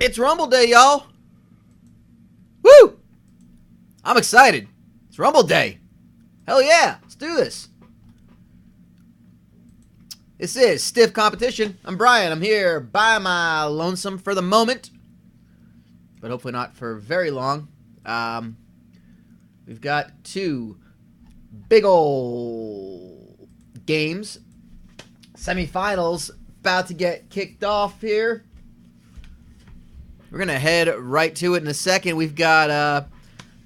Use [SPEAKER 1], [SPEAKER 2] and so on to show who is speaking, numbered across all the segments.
[SPEAKER 1] It's Rumble Day, y'all. Woo! I'm excited. It's Rumble Day. Hell yeah, let's do this. This is Stiff Competition. I'm Brian. I'm here by my lonesome for the moment, but hopefully not for very long. We've got two big ol' games. Semifinals about to get kicked off here. We're going to head right to it in a second. We've got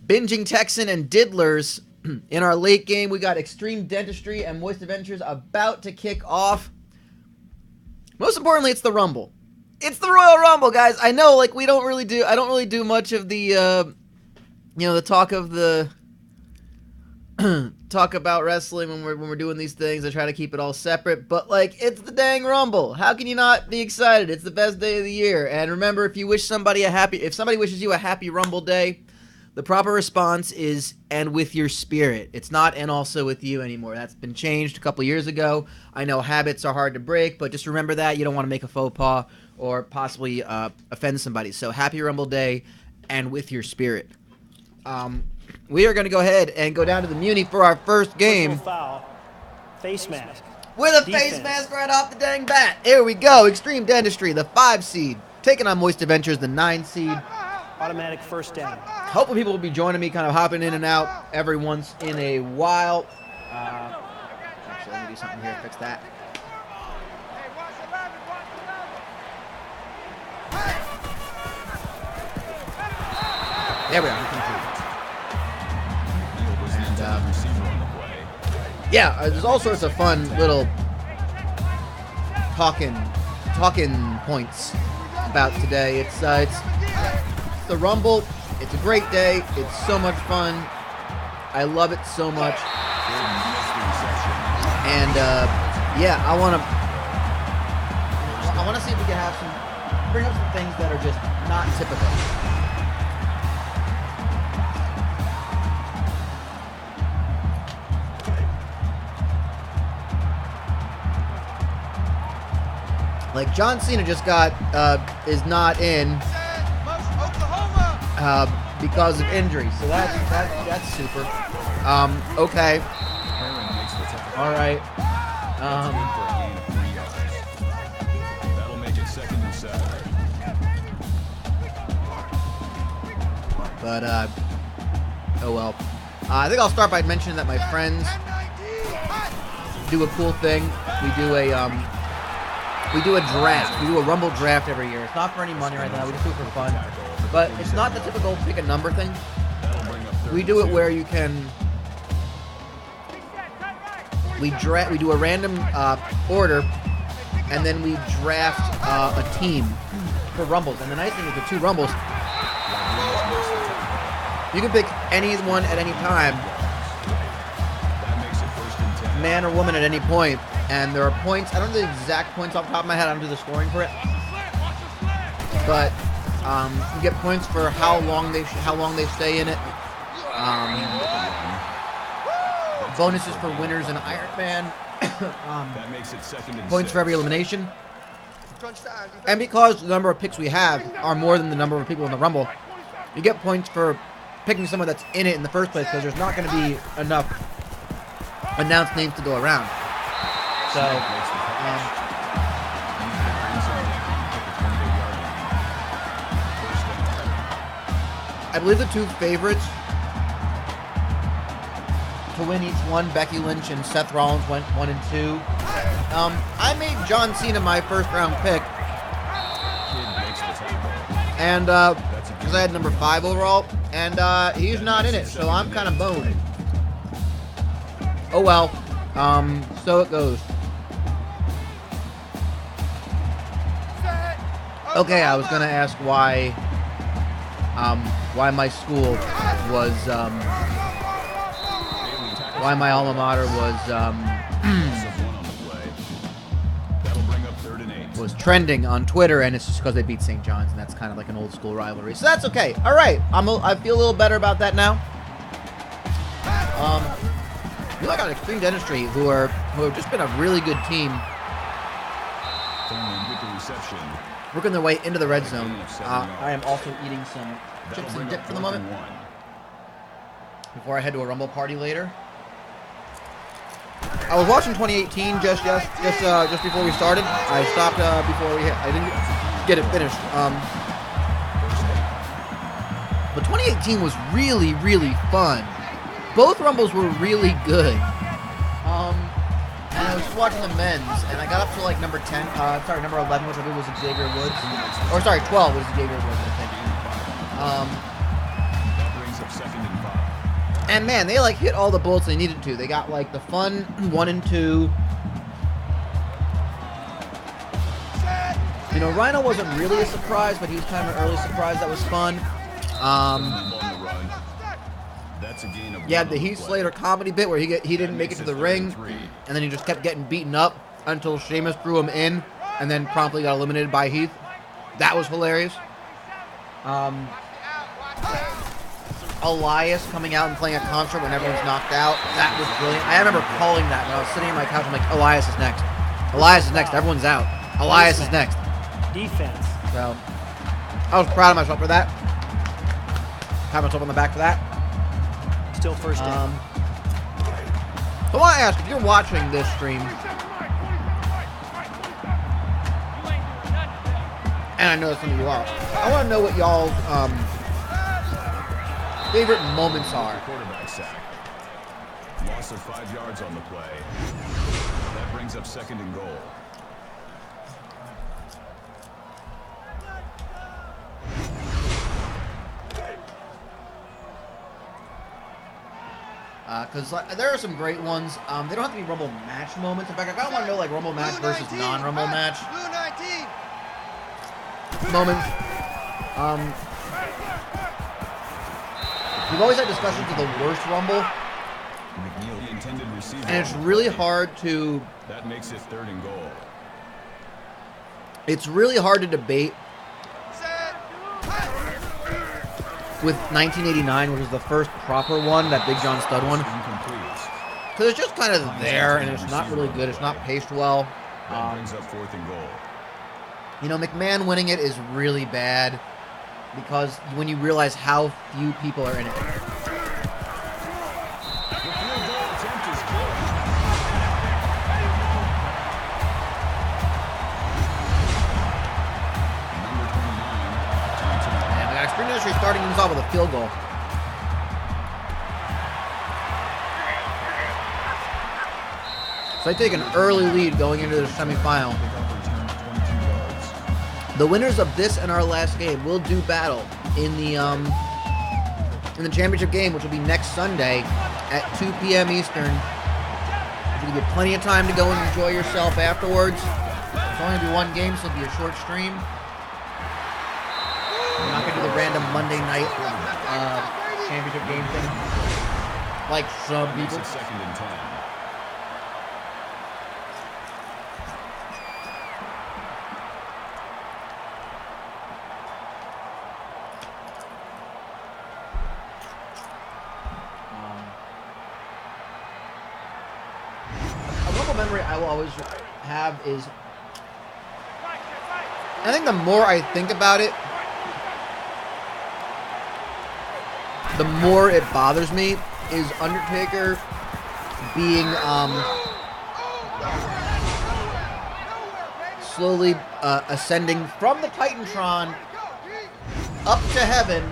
[SPEAKER 1] Binging Texan and Diddlers in our late game. We got Extreme Dentistry and Moist Adventures about to kick off. Most importantly, it's the Rumble. It's the Royal Rumble, guys. I know, like, I don't really do much of the, the talk of the, talk about wrestling when we're doing these things. I try to keep it all separate, but, like, it's the dang Rumble. How can you not be excited? It's the best day of the year. And remember, if somebody wishes you a happy Rumble day, the proper response is, and with your spirit. It's not, and also with you anymore. That's been changed a couple years ago. I know habits are hard to break, but just remember that. You don't want to make a faux pas or possibly offend somebody. So happy Rumble day, and with your spirit. We are going to go ahead and go down to the Muni for our first game.
[SPEAKER 2] Foul. Face mask.
[SPEAKER 1] With a face mask right off the dang bat. Here we go. Extreme Dentistry, the 5 seed. Taking on Moist Adventures, the 9 seed.
[SPEAKER 2] Automatic first down.
[SPEAKER 1] Hopefully people will be joining me, kind of hopping in and out every once in a while. Actually, let me do something here, fix that. There we are. Yeah, there's all sorts of fun little talking points about today. It's the Rumble. It's a great day. It's so much fun. I love it so much. And yeah, I want to see if we can bring up some things that are just not typical. Like John Cena just is not in because of injury, so that's super. Okay. All right. That'll make it second and 7. But oh well. I think I'll start by mentioning that my friends do a cool thing. We do a draft. We do a Rumble draft every year. It's not for any money right now. We just do it for fun. But it's not the typical pick a number thing. We do it where you can. We do a random order, and then we draft a team for Rumbles. And the nice thing is with 2 Rumbles, you can pick anyone at any time, man or woman at any point. And there are points. I don't know the exact points off the top of my head. I don't do the scoring for it. But you get points for how long they stay in it. Bonuses for winners in Ironman.
[SPEAKER 3] That makes it second and
[SPEAKER 1] Points
[SPEAKER 3] 6.
[SPEAKER 1] for every elimination. And because the number of picks we have are more than the number of people in the Rumble, you get points for picking someone that's in it in the first place, because there's not going to be enough announced names to go around. So, I believe the 2 favorites to win each one, Becky Lynch and Seth Rollins, went 1 and 2. I made John Cena my first round pick, and because I had number 5 overall, and he's not in it, so I'm kind of boned. Oh well, so it goes. Okay, I was gonna ask why my school was, why my alma mater was trending on Twitter, and it's just because they beat St. John's, and that's kind of like an old school rivalry. So that's okay. All right, I feel a little better about that now. We got Extreme Dentistry, who have just been a really good team. working their way into the red zone. I am also eating some chips and dip for the moment before I head to a Rumble party later. I was watching 2018 just before we started. I stopped before I didn't get it finished. But 2018 was really, really fun. Both Rumbles were really good. And I was just watching the men's, and I got up to like number 10, number 11, which I believe was Xavier Woods. Or sorry, 12 was Xavier Woods, I think.
[SPEAKER 3] That brings up 2nd and 5.
[SPEAKER 1] And man, they like hit all the bullets they needed to. They got like the fun 1 and 2. You know, Rhino wasn't really a surprise, but he was kind of an early surprise that was fun. Yeah, the Heath Slater comedy bit where he didn't make it to the ring, and then he just kept getting beaten up until Sheamus threw him in, and then promptly got eliminated by Heath. That was hilarious. Elias coming out and playing a concert when everyone's knocked out. That was brilliant. I remember calling that when I was sitting on my couch. I'm like, Elias is next. Elias is next. Everyone's out. Elias is next.
[SPEAKER 2] Defense.
[SPEAKER 1] So, I was proud of myself for that. Pat myself on the back for that.
[SPEAKER 2] Still first down.
[SPEAKER 1] So I want to ask, if you're watching this stream, and I know some of you are, I want to know what y'all's favorite moments are.
[SPEAKER 3] Quarterback sack. Loss of 5 yards on the play. That brings up 2nd and goal.
[SPEAKER 1] Because there are some great ones. They don't have to be Rumble match moments. In fact, I kind of want to know like Rumble match versus non-Rumble match moments. We've always had discussions of the worst Rumble, and it's really hard to.
[SPEAKER 3] That makes it 3rd and goal.
[SPEAKER 1] It's really hard to debate with 1989, which was the first proper one, that Big John Studd one. Because it's just kind of there, and it's not really good. It's not paced well.
[SPEAKER 3] That brings up 4th and goal.
[SPEAKER 1] You know, McMahon winning it is really bad, because when you realize how few people are in it.
[SPEAKER 3] The field goal attempt is good.
[SPEAKER 1] And we got Extreme Industry starting things off with a field goal. So they take an early lead going into the semifinal. The winners of this and our last game will do battle in the championship game, which will be next Sunday at 2 p.m. Eastern. You'll get plenty of time to go and enjoy yourself afterwards. It's only going to be one game, so it'll be a short stream. We're not going to do the random Monday night championship game thing like some people.
[SPEAKER 3] 2nd and 10.
[SPEAKER 1] Memory I will always have is, I think the more I think about it, the more it bothers me, is Undertaker being slowly ascending from the Titantron up to heaven,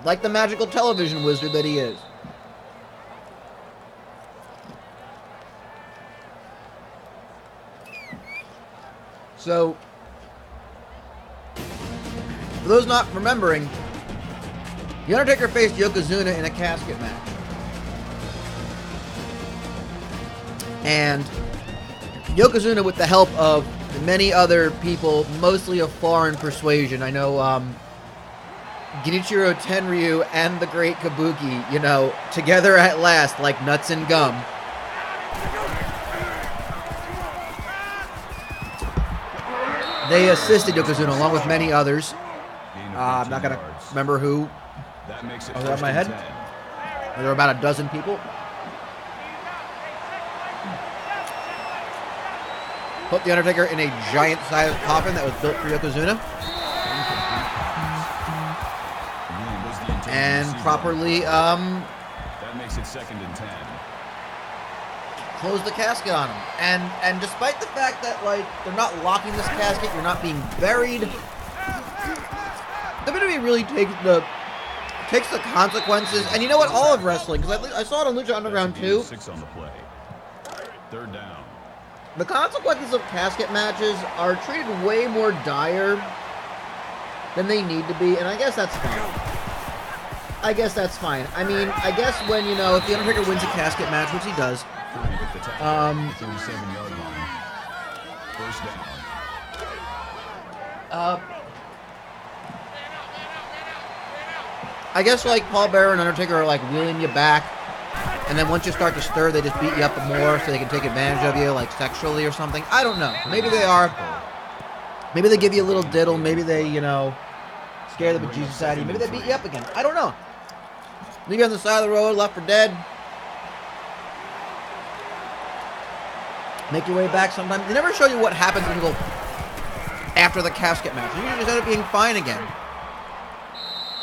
[SPEAKER 1] like the magical television wizard that he is. So, for those not remembering, The Undertaker faced Yokozuna in a casket match. And Yokozuna, with the help of many other people, mostly of foreign persuasion, I know Genichiro Tenryu and the Great Kabuki, you know, together at last like nuts and gum. They assisted Yokozuna along with many others. I'm not going to remember who.
[SPEAKER 3] That makes it
[SPEAKER 1] off the top of my head. There were about a dozen people. Put the Undertaker in a giant-sized coffin that was built for Yokozuna. And properly,
[SPEAKER 3] That makes it 2nd and 10.
[SPEAKER 1] close the casket on him. And despite the fact that, like, they're not locking this casket, you're not being buried, WWE really takes the consequences. And you know what? All of wrestling, because I saw it on Lucha Underground too.
[SPEAKER 3] 6 on the play. 3rd down.
[SPEAKER 1] The consequences of casket matches are treated way more dire than they need to be, and I guess that's fine. I mean, I guess when, you know, if the Undertaker wins a casket match, which he does,
[SPEAKER 3] 37-yard line. 1st down.
[SPEAKER 1] I guess, like, Paul Bearer and Undertaker are, like, wheeling you back, and then once you start to stir, they just beat you up more so they can take advantage of you, like, sexually or something. I don't know. Maybe they are. Maybe they give you a little diddle. Maybe they, you know, scare the bejesus out of you. Maybe they beat you up again. I don't know. Leave you on the side of the road, left for dead. Make your way back sometimes. They never show you what happens when you go after the casket match. You just end up being fine again.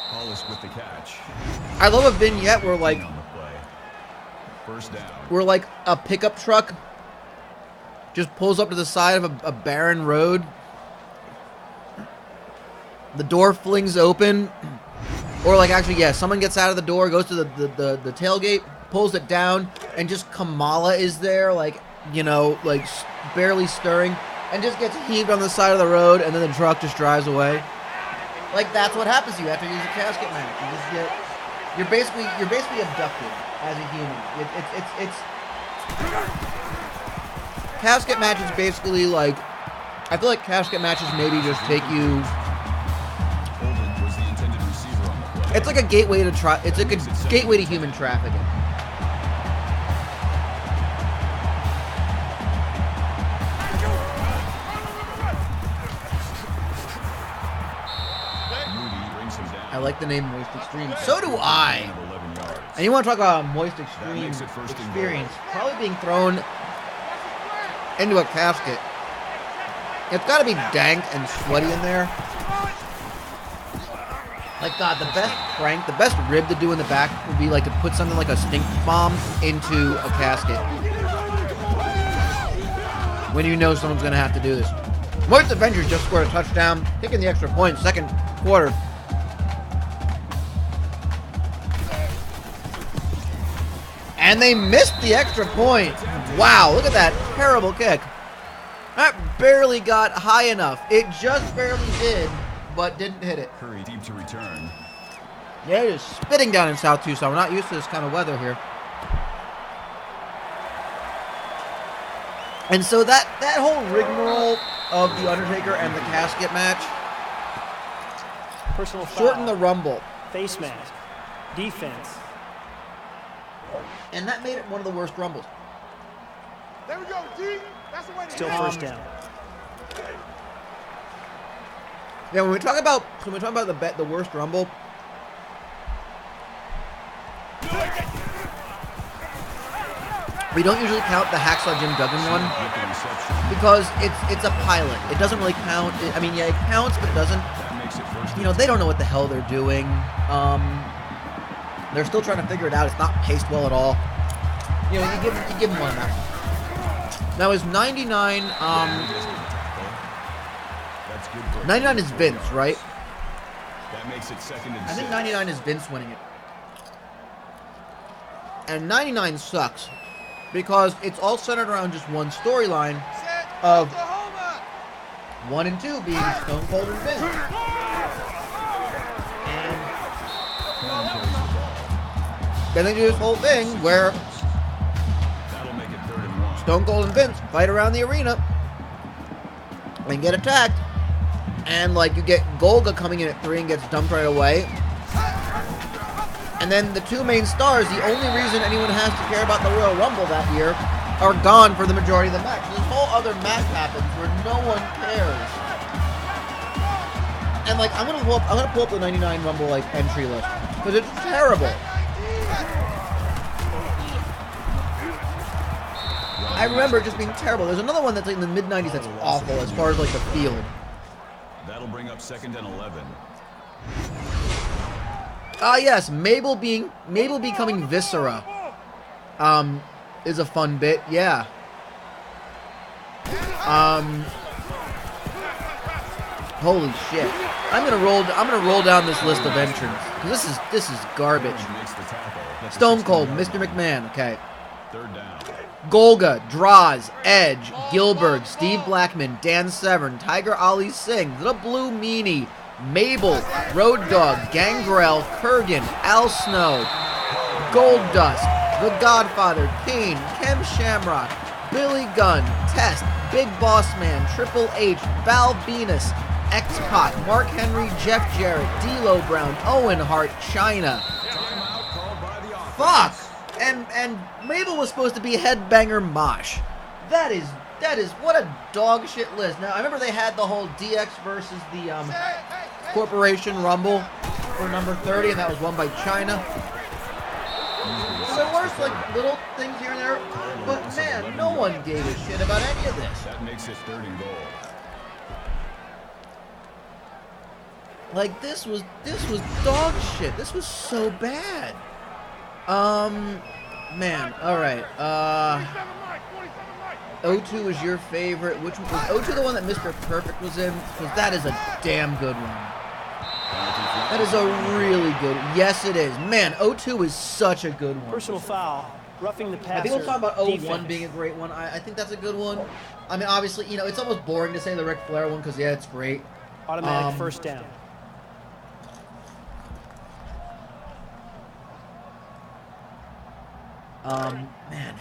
[SPEAKER 3] Hollis with the catch.
[SPEAKER 1] I love a vignette where, like,
[SPEAKER 3] On the play. 1st down.
[SPEAKER 1] where, like, a pickup truck just pulls up to the side of a barren road. The door flings open. Or, like, actually, yeah, someone gets out of the door, goes to the tailgate, pulls it down, and just Kamala is there, like, you know, like, barely stirring, and just gets heaved on the side of the road, and then the truck just drives away. Like, that's what happens to you after you use a casket match. You just get, you're basically abducted as a human. It's casket matches basically, like, I feel like casket matches maybe just take you.
[SPEAKER 3] Holden was the intended receiver on the play.
[SPEAKER 1] It's like a gateway to it's like a gateway to human trafficking.
[SPEAKER 3] Moody brings him down.
[SPEAKER 1] I like the name Moist Extreme. So do I.
[SPEAKER 3] Gain of 11 yards.
[SPEAKER 1] And you want to talk about a Moist Extreme
[SPEAKER 3] makes it 1st and goal.
[SPEAKER 1] experience? Probably being thrown into a casket. It's got to be dank and sweaty in there. Like, God, the best prank, the best rib to do in the back would be, like, to put something like a stink bomb into a casket. When you know someone's going to have to do this. Moist Avengers just scored a touchdown, kicking the extra point, 2nd quarter. And they missed the extra point. Wow, look at that terrible kick. That barely got high enough. It just barely did, but didn't hit it.
[SPEAKER 3] Curry deep to return.
[SPEAKER 1] Yeah, it is spitting down in South Tucson. We're not used to this kind of weather here. And so that whole rigmarole of the Undertaker and the casket match
[SPEAKER 2] Personal foul.
[SPEAKER 1] shortened the Rumble.
[SPEAKER 2] Face mask. Defense.
[SPEAKER 1] And that made it one of the worst Rumbles.
[SPEAKER 4] There we go, G. That's the way to
[SPEAKER 2] Still
[SPEAKER 4] hit.
[SPEAKER 2] first down.
[SPEAKER 1] Yeah, when we talk about the worst Rumble, we don't usually count the Hacksaw Jim Duggan one
[SPEAKER 3] With the reception.
[SPEAKER 1] because it's a pilot. It doesn't really count. I mean, yeah, it counts, but it doesn't.
[SPEAKER 3] That makes it 1st.
[SPEAKER 1] You know, they don't know what the hell they're doing. They're still trying to figure it out. It's not paced well at all. You know, you give them one of that. Now is 99.
[SPEAKER 3] That's good for
[SPEAKER 1] 99 is Vince, right?
[SPEAKER 3] That makes it 2nd and 6.
[SPEAKER 1] I think 99 is Vince winning it. And 99 sucks because it's all centered around just one storyline
[SPEAKER 4] Set
[SPEAKER 1] of
[SPEAKER 4] Oklahoma.
[SPEAKER 1] 1 and 2 being Stone Cold and Vince. And then they do this whole thing where
[SPEAKER 3] That'll make it 3rd and 1.
[SPEAKER 1] Stone Cold and Vince fight around the arena and get attacked. And, like, you get Golga coming in at 3 and gets dumped right away. And then the two main stars, the only reason anyone has to care about the Royal Rumble that year, are gone for the majority of the match. This whole other match happens where no one cares. And, like, I'm gonna pull up the 99 Rumble, like, entry list because it's terrible. I remember it just being terrible. There's another one that's like in the mid-90s that's awful as far as like the field.
[SPEAKER 3] That'll bring up 2nd and 11.
[SPEAKER 1] Ah, yes, Mabel becoming Viscera. Is a fun bit, yeah. Holy shit! I'm gonna roll down this list of entrants because this is garbage.
[SPEAKER 3] Makes the tackle.
[SPEAKER 1] Stone Cold, Mr. McMahon. Okay.
[SPEAKER 3] 3rd down.
[SPEAKER 1] Golga, Draws, Edge, Gilbert, Steve Blackman, Dan Severn, Tiger Ali Singh, The Blue Meanie, Mabel, Road Dogg, Gangrel, Kurgan, Al Snow, Goldust, The Godfather, Kane, Ken Shamrock, Billy Gunn, Test, Big Boss Man, Triple H, Val Venus, X-Pac, Mark Henry, Jeff Jarrett, D'Lo Brown, Owen Hart, Chyna.
[SPEAKER 3] Timeout called by the offense.
[SPEAKER 1] Fuck! And Mabel was supposed to be Headbanger Mosh. That is what a dog shit list. Now I remember they had the whole DX versus the Corporation Rumble for number 30, and that was won by Chyna. So there were like little things here and there, but man, no one gave a shit about any of this.
[SPEAKER 3] That makes it 3rd and goal.
[SPEAKER 1] Like this was dog shit. This was so bad. Man, alright, 02 is your favorite. Which one was 02 the one that Mr. Perfect was in? Because that is a damn good one. That is a really good one. Yes, it is. Man, 02 is such a good one.
[SPEAKER 2] Personal foul. Roughing the passer.
[SPEAKER 1] People talk about 01
[SPEAKER 2] defense.
[SPEAKER 1] being a great one. I think that's a good one. I mean, obviously, you know, it's almost boring to say the Ric Flair one because, yeah, it's great.
[SPEAKER 2] Automatic first down.
[SPEAKER 1] Man.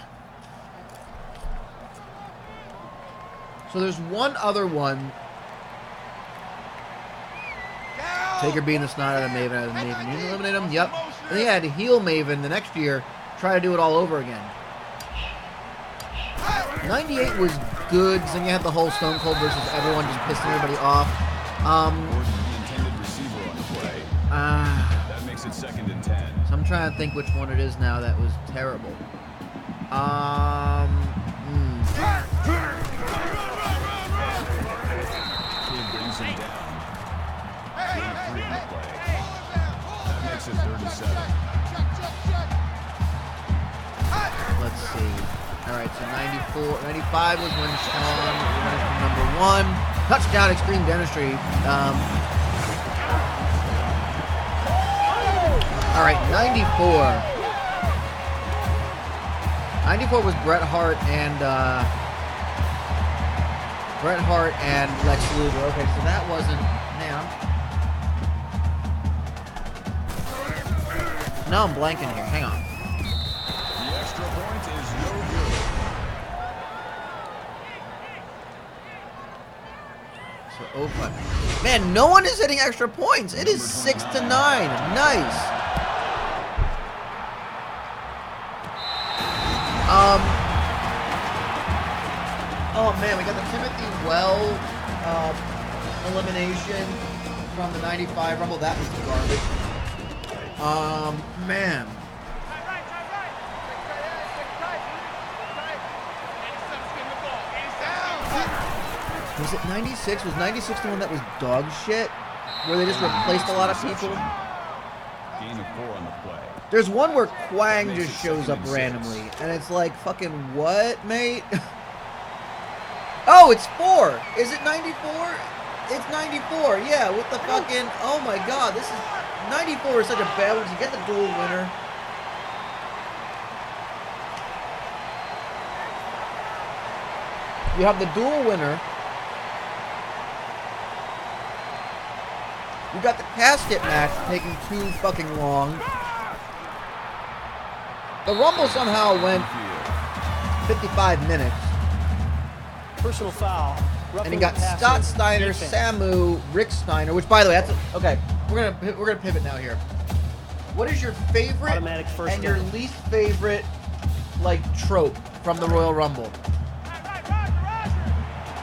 [SPEAKER 1] So there's one other one. Taker being the snot out of Maven as Maven. You eliminate him? Yep. And they had to heel Maven the next year, try to do it all over again. 98 was good, so then you had the whole Stone Cold versus everyone just pissing everybody off.
[SPEAKER 3] Or the intended receiver on the play. That makes it 2nd and 10.
[SPEAKER 1] So I'm trying to think which one it is now that was terrible.
[SPEAKER 3] Kid brings him down. 3 on the play. That makes it 3rd and 7.
[SPEAKER 1] Let's see. All right, so 95 was when Sean went from number 1. Touchdown Extreme Dentistry. All right, 94. 94 was Bret Hart and Lex Luger. Okay, so that wasn't. Man, now I'm blanking here. Hang on.
[SPEAKER 3] The extra point is no good.
[SPEAKER 1] So 05. Man, no one is hitting extra points. It is 6-9. Nice. Oh man, we got the Timothy Well elimination from the 95 Rumble. That was garbage. Man. Was it 96? Was 96 the one that was dog shit? Where they just replaced a lot of people?
[SPEAKER 3] Gain of 4 on the play.
[SPEAKER 1] There's one where Quang just shows up randomly, and it's like, fucking what, mate? Oh, it's 4. Is it 94? It's 94, yeah, with the fucking, oh my god, this is, 94 is such a bad one. You get the dual winner. You have the dual winner. You got the casket match taking too fucking long. The Rumble somehow went 55 minutes.
[SPEAKER 2] Personal foul.
[SPEAKER 1] And you got Scott Steiner, Samu, Rick Steiner, which by the way, that's okay. We're gonna pivot now here. What is your favorite
[SPEAKER 2] Automatic first
[SPEAKER 1] and your
[SPEAKER 2] down.
[SPEAKER 1] least favorite like trope from the Royal Rumble?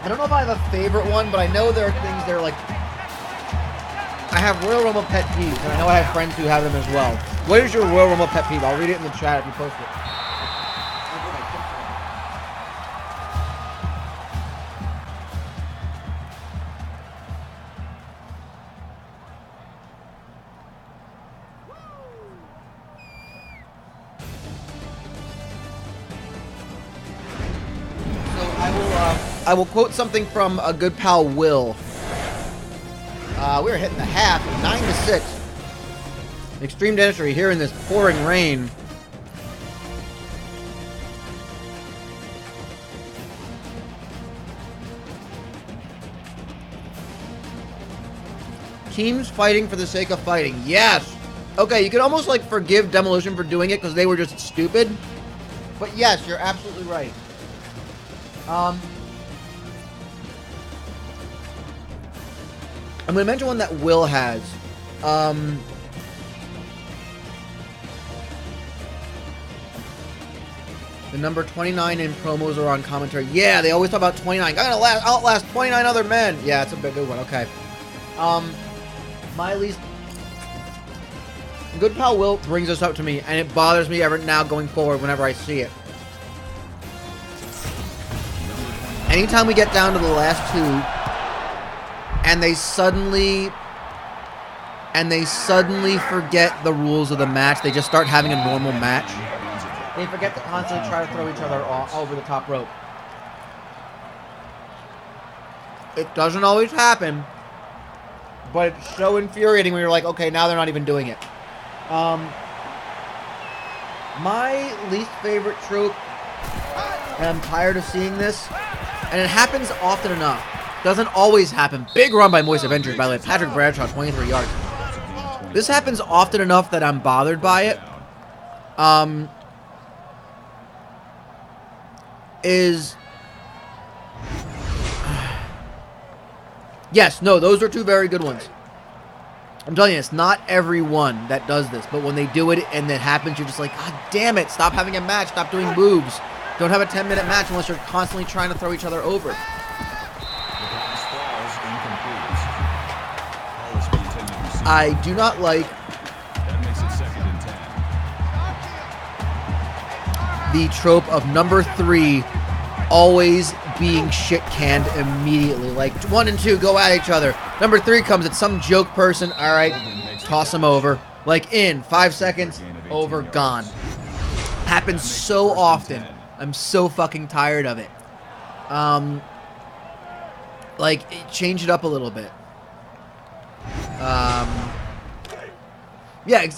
[SPEAKER 1] I don't know if I have a favorite one, but I know there are things that are like I have Royal Rumble pet peeves, and I know I have friends who have them as well. What is your Royal Rumble pet peeve? I'll read it in the chat if you post it. I will quote something from a good pal, Will. We were hitting the half, 9-6. Extreme Dentistry here in this pouring rain. Teams fighting for the sake of fighting. Yes! Okay, you can almost, like, forgive Demolition for doing it because they were just stupid. But yes, you're absolutely right. I'm going to mention one that Will has. The number 29 in promos or on commentary. Yeah, they always talk about 29. I'm going to outlast 29 other men. Yeah, it's a good one. Okay. My least... Good pal Will brings this up to me, and it bothers me ever now going forward whenever I see it. Anytime we get down to the last two, and they suddenly forget the rules of the match, they just start having a normal match. They forget to constantly try to throw each other over the top rope. It doesn't always happen, but it's so infuriating when you're like, okay, now they're not even doing it. My least favorite trope, and I'm tired of seeing this, and it happens often enough. Doesn't always happen. Big run by Moist Avengers, by the way. Patrick Bradshaw, 23 yards. This happens often enough that I'm bothered by it. Yes, no, those are two very good ones. I'm telling you, it's not everyone that does this, but when they do it and it happens, you're just like, God damn it, stop having a match, stop doing moves. Don't have a 10-minute match unless you're constantly trying to throw each other over. I do not like the trope of number 3 always being shit-canned immediately. Like, 1 and 2 go at each other. Number 3 comes at some joke person. All right, toss him over. Like, in 5 seconds, over, gone. Happens so often. I'm so fucking tired of it. Like, change it up a little bit. Yeah,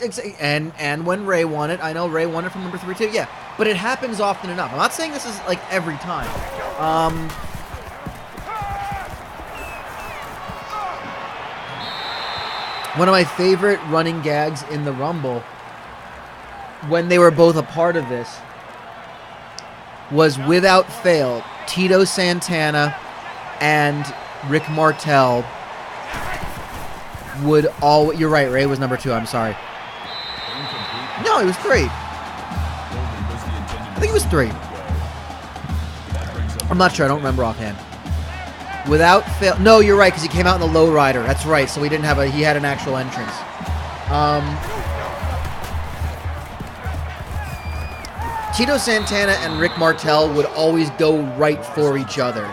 [SPEAKER 1] and when Ray won it, I know Ray won it from number 3 too. Yeah, but it happens often enough. I'm not saying this is like every time. One of my favorite running gags in the Rumble, when they were both a part of this, was without fail Tito Santana and Rick Martel would all... You're right, Ray was number 2, I'm sorry. No, he was 3. I think he was 3. I'm not sure, I don't remember offhand. Without fail... No, you're right, because he came out in the lowrider. That's right, so he didn't have a... He had an actual entrance. Tito Santana and Rick Martel would always go right for each other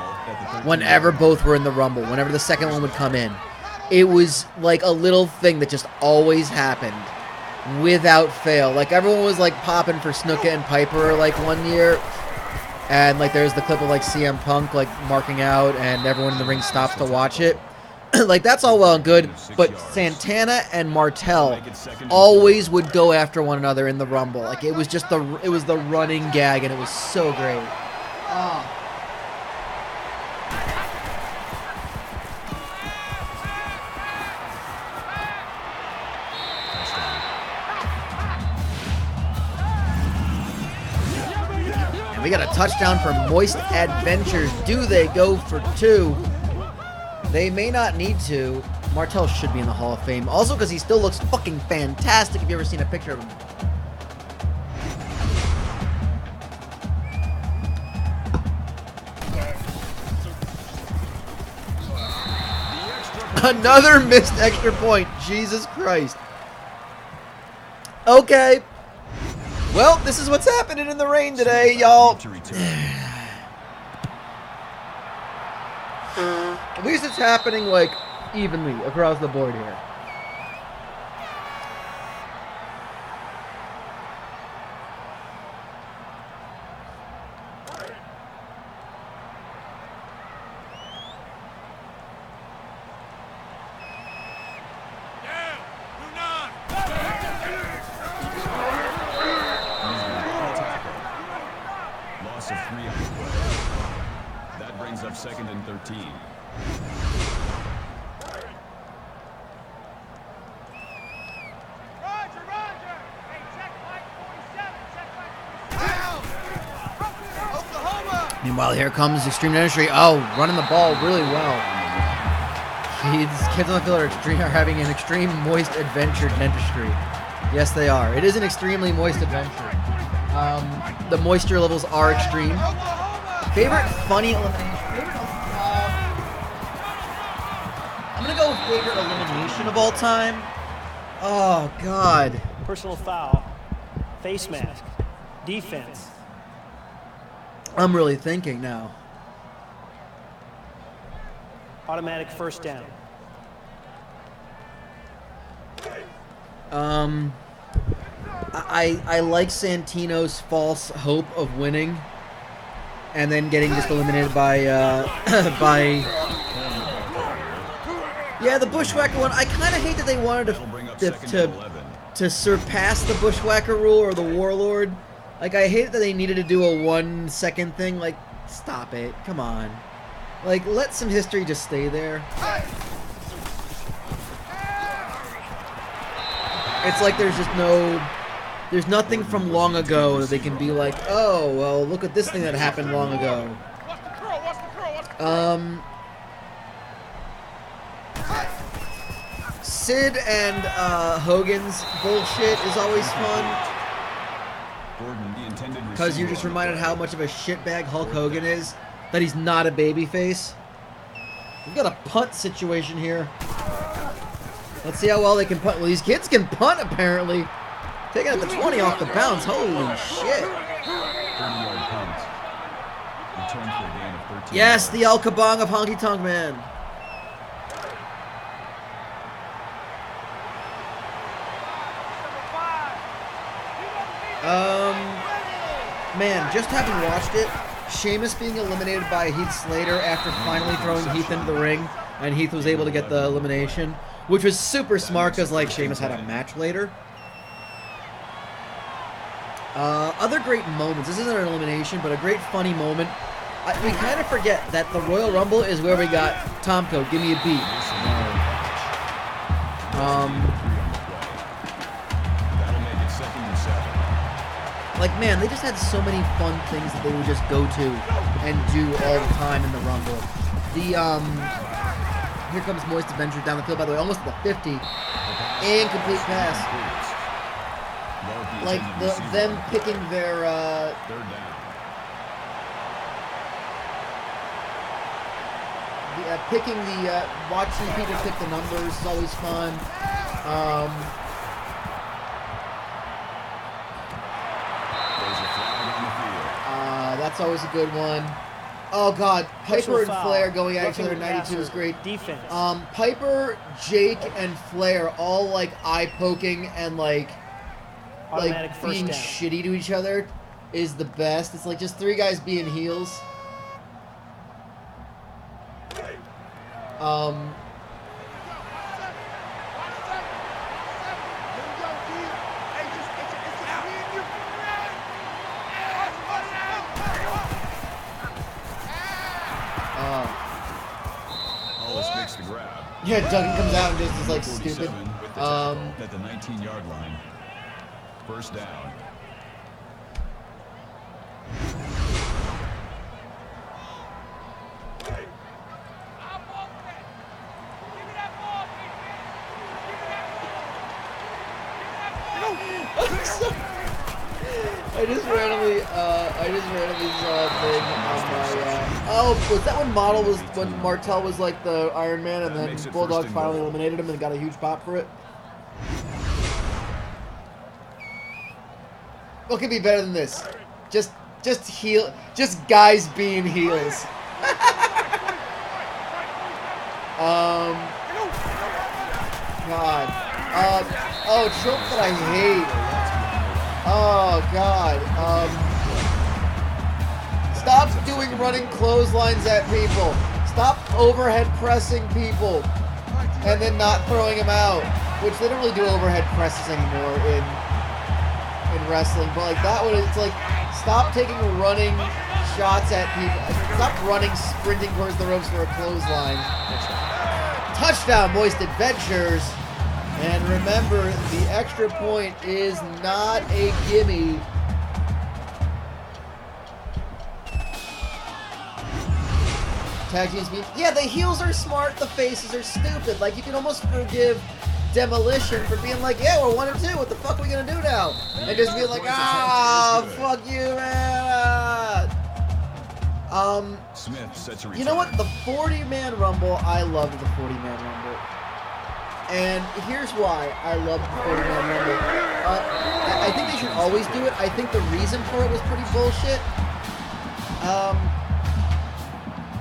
[SPEAKER 1] whenever both were in the Rumble, whenever the second one would come in. It was like a little thing that just always happened without fail. Like, everyone was like popping for Snuka and Piper like one year. And like there's the clip of like CM Punk like marking out and everyone in the ring stops to watch it. Like, that's all well and good, but Santana and Martel always would go after one another in the Rumble. Like, it was just the running gag, and it was so great. Oh. And we got a touchdown for Moist Adventures. Do they go for 2? They may not need to. Martel should be in the Hall of Fame. Also because he still looks fucking fantastic if you've ever seen a picture of him. Another missed extra point. Jesus Christ. Okay. Well, this is what's happening in the rain today, y'all. At least it's happening, like, evenly across the board here.
[SPEAKER 3] 13.
[SPEAKER 4] Roger, Roger. Hey, check Mike 47. Check Mike 47. Oklahoma.
[SPEAKER 1] Meanwhile, here comes Extreme Dentistry. Oh, running the ball really well. Kids on the field are having an extreme moist adventure dentistry. Yes, they are. It is an extremely moist adventure. The moisture levels are extreme. Favorite funny elimination? I'm gonna go with favorite elimination of all time. Oh God.
[SPEAKER 2] Personal foul. Face mask. Defense.
[SPEAKER 1] I'm really thinking now.
[SPEAKER 2] Automatic first down.
[SPEAKER 1] I like Santino's false hope of winning, and then getting just eliminated by yeah, the Bushwhacker one. I kind of hate that they wanted to surpass the Bushwhacker rule or the Warlord. Like, I hate that they needed to do a 1 second thing. Like, stop it, come on. Like, let some history just stay there. It's like there's nothing from long ago that they can be like, oh, well, look at this thing that happened long ago. Sid and Hogan's bullshit is always fun. Because you're just reminded how much of a shitbag Hulk Hogan is. That he's not a babyface. We've got a punt situation here. Let's see how well they can punt. Well, these kids can punt, apparently. Taking out the 20 off the bounce. Holy shit.
[SPEAKER 3] 30-yard punt. Return for a gain of 13
[SPEAKER 1] Yes,
[SPEAKER 3] yards.
[SPEAKER 1] the El Kabong of Honky Tonk Man. Man, just having watched it, Sheamus being eliminated by Heath Slater after finally throwing Heath into the ring, and Heath was able to get the elimination, which was super smart because, like, Sheamus had a match later. Other great moments. This isn't an elimination, but a great funny moment. We kind of forget that the Royal Rumble is where we got Tomko, give me a beat.
[SPEAKER 3] That'll make it 2nd and 7.
[SPEAKER 1] Like, man, they just had so many fun things that they would just go to and do all the time in the Rumble. Here comes Moist Adventure down the field, by the way, almost at the 50. Incomplete pass. Like, them picking their,
[SPEAKER 3] Third down.
[SPEAKER 1] watching people pick the numbers is always fun. That's always a good one. Oh God, Piper and Flair going at each other in 92 is great.
[SPEAKER 2] Defense.
[SPEAKER 1] Piper, Jake, and Flair all like eye poking and like
[SPEAKER 2] Automatic first
[SPEAKER 1] being
[SPEAKER 2] down.
[SPEAKER 1] shitty to each other is the best. It's like just three guys being heels.
[SPEAKER 3] Hollis makes the grab.
[SPEAKER 1] Yeah, Duggan comes out and just is like stupid.
[SPEAKER 3] 47 with the tackle at the 19-yard line. First down.
[SPEAKER 1] I just randomly saw a thing on my. Oh, was that when Martel was like the Iron Man, and then Bulldog finally eliminated him and got a huge pop for it? What could be better than this? Just guys being heels. God. Oh, trope that I hate. Oh, God. Stop doing running clotheslines at people. Stop overhead pressing people and then not throwing them out. Which they don't really do overhead presses anymore in wrestling. But like that one, it's like, stop taking running shots at people. Stop running, sprinting towards the ropes for a clothesline. Touchdown, Moist Adventures. And remember, the extra point is not a gimme. Tag team speed. Yeah, the heels are smart, the faces are stupid. Like, you can almost forgive Demolition for being like, yeah, we're 1-2. What the fuck are we gonna do now? And just be like, ah, fuck you, man.
[SPEAKER 3] Smith set to retire.
[SPEAKER 1] You know what? The 40-man Rumble, I loved the 40-man Rumble. And here's why I love the 40-man Rumble. I think they should always do it. I think the reason for it was pretty bullshit.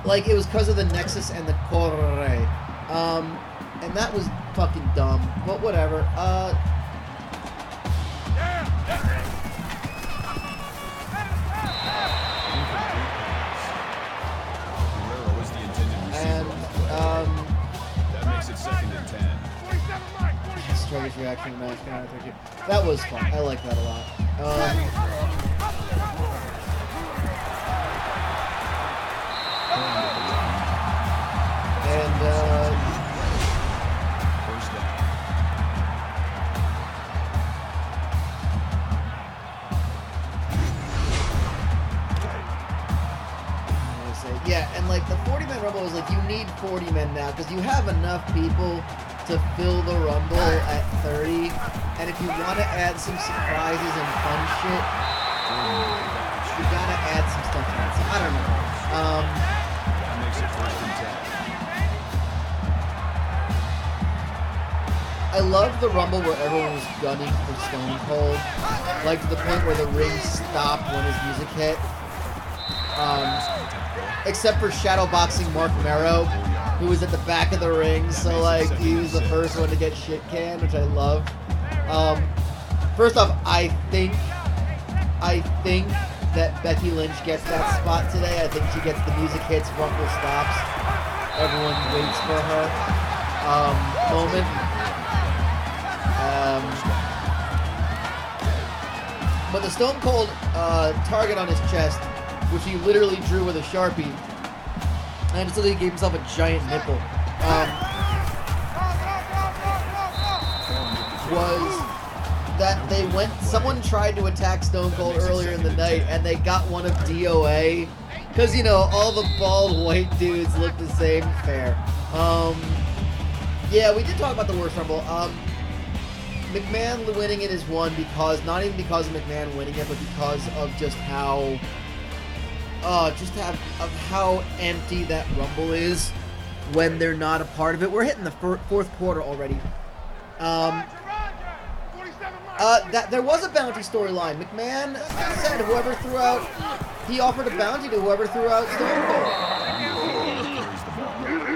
[SPEAKER 1] Like, it was because of the Nexus and the Corre. And that was fucking dumb. But whatever.
[SPEAKER 3] That makes it 2nd and 10.
[SPEAKER 1] Strongest reaction match. That was fun. I like that a lot.
[SPEAKER 3] First down.
[SPEAKER 1] Yeah, and like the 40-man Rumble is like, you need 40 men now because you have enough people to fill the Rumble at 30. And if you want to add some surprises and fun shit, you gotta add some stuff to that. So I don't know.
[SPEAKER 3] That makes it 1st and 10.
[SPEAKER 1] I love the Rumble where everyone was gunning for Stone Cold, like to the point where the ring stopped when his music hit. Except for shadowboxing Mark Merrow, who was at the back of the ring, so like he was the first one to get shit canned, which I love. First off, I think that Becky Lynch gets that spot today. I think she gets the music hits, Rumble stops, everyone waits for her moment. But the Stone Cold target on his chest, which he literally drew with a Sharpie, and so he gave himself a giant nipple, was that someone tried to attack Stone Cold earlier in the night, and they got one of DOA, because, you know, all the bald white dudes look the same. Fair. Yeah, we did talk about the worst Rumble. McMahon winning it is one because, not even because of McMahon winning it, but because of just how how empty that Rumble is when they're not a part of it. We're hitting the fourth quarter already. There was a bounty storyline. McMahon said whoever threw out, he offered a bounty to whoever threw out Stone Cold.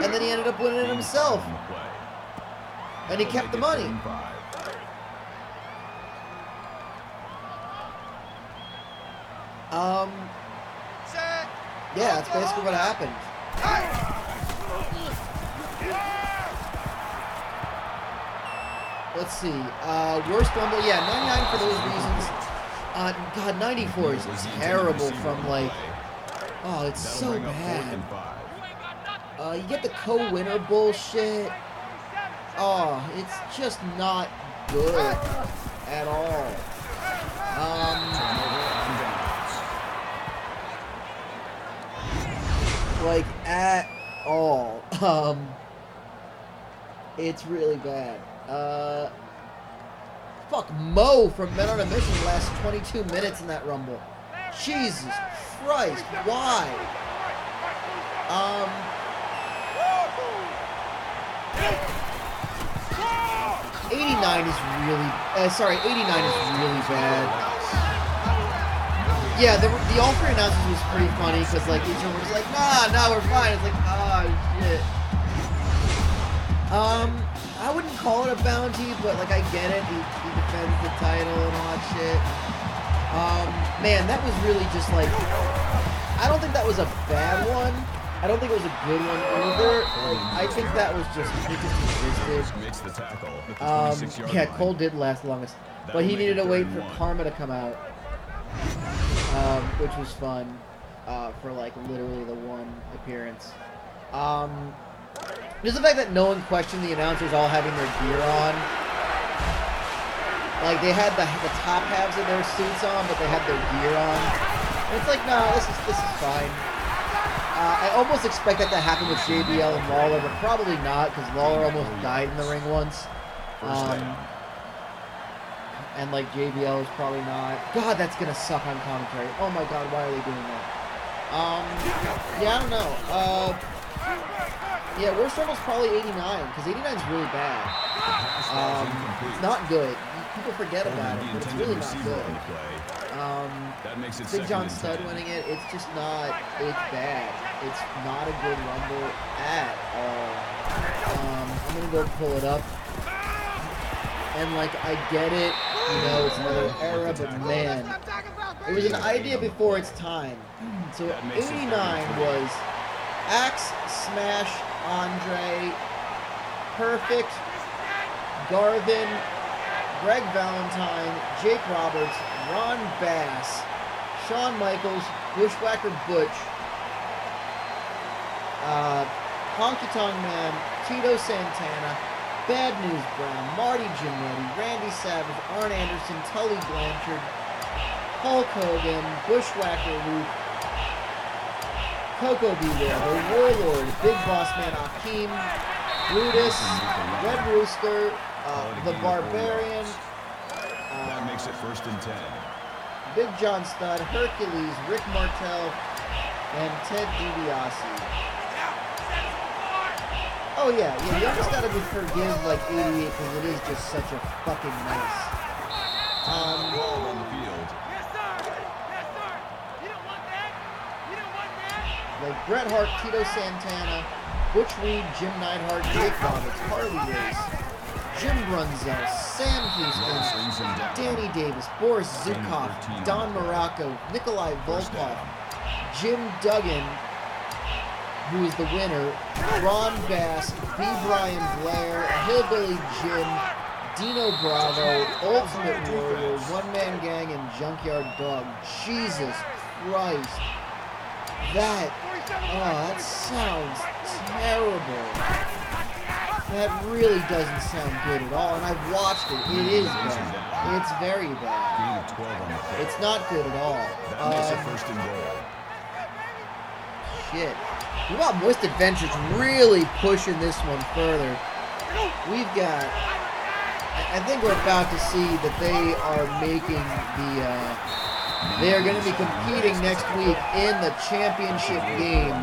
[SPEAKER 1] And then he ended up winning it himself. And he kept the money. Yeah, that's basically what happened. Let's see. Worst Rumble, yeah, 99 for those reasons. God, 94 is terrible from like, oh, it's so bad. You get the co-winner bullshit. Oh, it's just not good at all. Like, at all. It's really bad. Fuck, Mo from Men on a Mission lasts 22 minutes in that Rumble. Jesus Christ, why? 89 is really, 89 is really bad. Yeah, the all three announcers was pretty funny because like each one was like, nah, we're fine. It's like, oh shit. I wouldn't call it a bounty, but like I get it. He defends the title and all that shit. Man, that was really just like, I don't think that was a bad one. I don't think it was a good one either. Like, I think that was just, it just existed. Yeah, Cole did last the longest, but he needed to wait for Karma to come out, which was fun. for like literally the one appearance. Just the fact that no one questioned the announcers all having their gear on. Like they had the top halves of their suits on, but they had their gear on. And it's like, no, this is fine. I almost expect that to happen with JBL and Lawler, but probably not, because Lawler almost died in the ring once. And like JBL is probably not. God, that's gonna suck on commentary. Oh my God, why are they doing that? Yeah, I don't know. Yeah, worst struggle's probably 89, because 89 is really bad. It's not good. People forget about it, but it's really not good. Big John Studd winning it, it's just not, it's bad. It's not a good Rumble at all. I'm gonna go pull it up. And like, I get it, you know, it's another era, but man, it was an idea before its time. So 89 was Axe, Smash, Andre, Perfect, Garvin, Greg Valentine, Jake Roberts, Ron Bass, Shawn Michaels, Bushwhacker Butch, Honky Tonk Man, Tito Santana, Bad News Brown, Marty Jannetty, Randy Savage, Arn Anderson, Tully Blanchard, Hulk Hogan, Bushwhacker Luke, Coco Beware, The Warlord, Big Boss Man Akeem, Brutus, Red Rooster, The Barbarian,
[SPEAKER 3] That makes it 1st and 10.
[SPEAKER 1] Big John Studd, Hercules, Rick Martel, and Ted DiBiase. Oh yeah, you almost gotta forgive like 88 because it is just such a fucking mess.
[SPEAKER 3] On the field.
[SPEAKER 4] Yes, sir. Yes, sir. You don't want that. You don't want that.
[SPEAKER 1] Like Bret Hart, Tito Santana, Butch Reed, Jim Neidhart, Jake Roberts, Harley Race, Jim Brunzell, Sam Houston, Danny Davis, Boris Zukov, Don Morocco, Nikolai Volkov, Jim Duggan, who is the winner, Ron Bass, B. Brian Blair, Hillbilly Jim, Dino Bravo, Ultimate Warrior, One Man Gang, and Junkyard Dog. Jesus Christ. That sounds terrible. That really doesn't sound good at all, and I've watched it. It is bad. It's very bad. It's not good at all.
[SPEAKER 3] That makes it 1st and goal.
[SPEAKER 1] Shit. What about Moist Adventures really pushing this one further? We've got... I think we're about to see that they are making the... they are going to be competing next week in the championship game.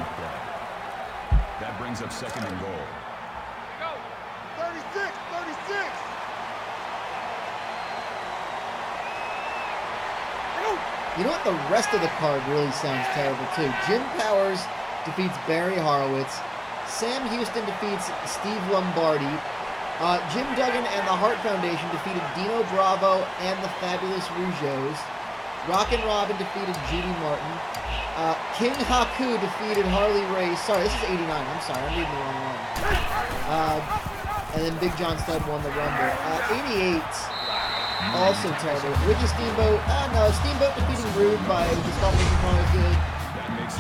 [SPEAKER 3] That brings up 2nd and goal.
[SPEAKER 4] Go. 36. 36.
[SPEAKER 1] You know what? The rest of the card really sounds terrible, too. Jim Powers defeats Barry Horowitz. Sam Houston defeats Steve Lombardi. Jim Duggan and the Hart Foundation defeated Dino Bravo and the Fabulous Rougeaus. Rockin' Robin defeated Judy Martin. King Haku defeated Harley Race. Sorry, this is 89. I'm sorry, I'm reading the wrong one. And then Big John Studd won the Rumble. 88, also terrible. Ricky Steamboat. No, Steamboat defeating Rude by disqualification probably good.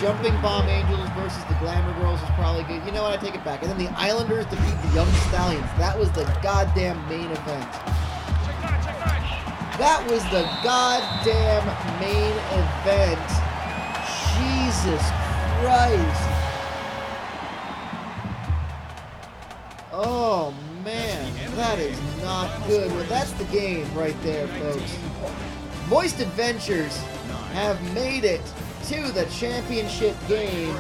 [SPEAKER 1] Jumping Bomb Angels versus the Glamour Girls is probably good. You know what? I take it back. And then the Islanders defeat the Young Stallions. That was the goddamn main event. That was the goddamn main event. Jesus Christ. Oh, man. That is not good. Well, that's the game right there, folks. Moist Adventures have made it to the championship game.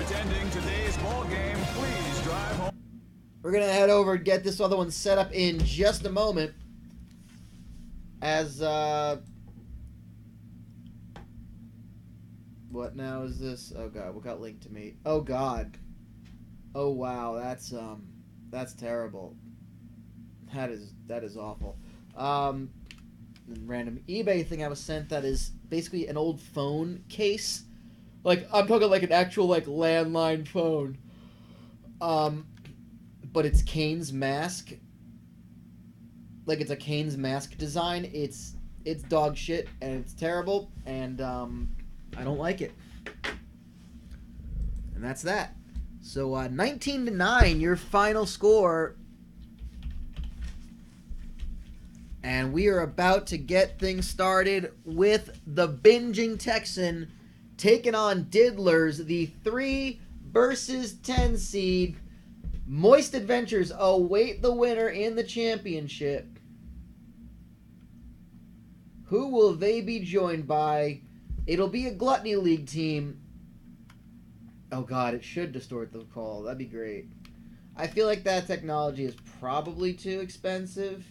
[SPEAKER 1] We're going to head over and get this other one set up in just a moment. As, what now is this? Oh, God, what got linked to me? Oh, God. Oh, wow, that's terrible. That is awful. Random eBay thing I was sent that is basically an old phone case. Like, I'm talking like an actual, like, landline phone. But it's Kane's mask. Like, it's a Kane's mask design. It's dog shit, and it's terrible, and, I don't like it. And that's that. So 19-9, your final score. And we are about to get things started with the binging Texan taking on Diddlers, the 3 versus 10 seed. Moist Adventures await the winner in the championship. Who will they be joined by? It'll be a Gluttony League team. Oh god, it should distort the call. That'd be great. I feel like that technology is probably too expensive.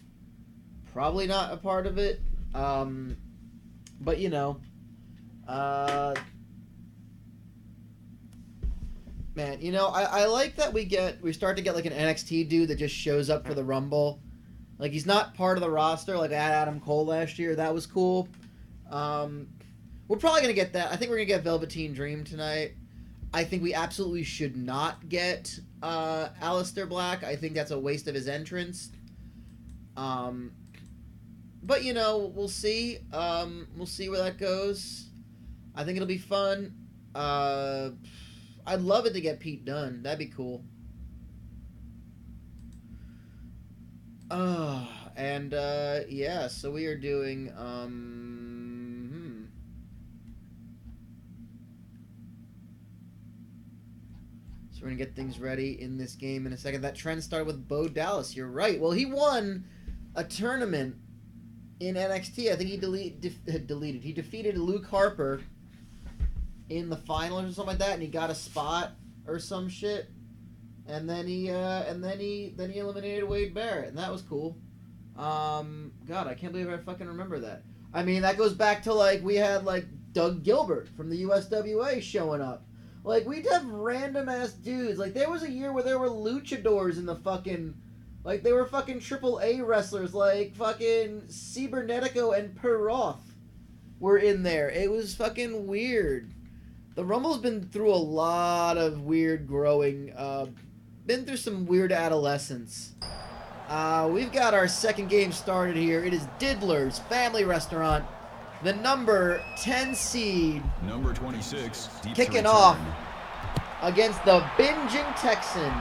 [SPEAKER 1] Probably not a part of it. But you know. Man, you know, I like that we start to get like an NXT dude that just shows up for the Rumble. Like, he's not part of the roster like I had Adam Cole last year. That was cool. We're probably going to get that. I think we're going to get Velveteen Dream tonight. I think we absolutely should not get Aleister Black. I think that's a waste of his entrance. But, you know, we'll see. We'll see where that goes. I think it'll be fun. I'd love it to get Pete Dunne. That'd be cool. Yeah, so we are doing, So we're going to get things ready in this game in a second. That trend started with Bo Dallas. You're right. Well, he won a tournament in NXT. I think he deleted. He defeated Luke Harper in the finals or something like that, and he got a spot or some shit. And then he eliminated Wade Barrett, and that was cool. God, I can't believe I fucking remember that. I mean, that goes back to, like, we had, like, Doug Gilbert from the USWA showing up. Like, we'd have random-ass dudes. Like, there was a year where there were luchadors in the fucking... Like, they were fucking AAA wrestlers, like fucking Cibernetico and Perroth were in there. It was fucking weird. The Rumble's been through a lot of weird growing, been through some weird adolescence. We've got our second game started here. It is Diddler's Family Restaurant. The number 10 seed.
[SPEAKER 3] Number 26.
[SPEAKER 1] Kicking off against the binging Texan.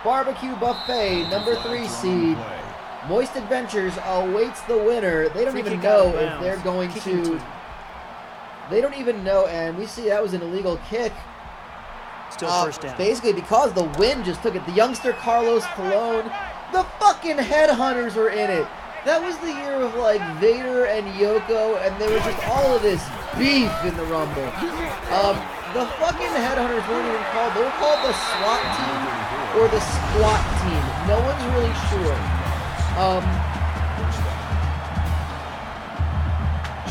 [SPEAKER 1] Barbecue Buffet, number 3 seed. Moist Adventures awaits the winner. They don't even know if they're going to... They don't even know, and we see that was an illegal kick.
[SPEAKER 2] Still first down.
[SPEAKER 1] Basically, because the wind just took it. The youngster Carlos Colon. The fucking Headhunters were in it. That was the year of, like, Vader and Yoko, and there was just all of this beef in the Rumble. The fucking Headhunters weren't even called. They were called the SWAT team or the Squat team. No one's really sure.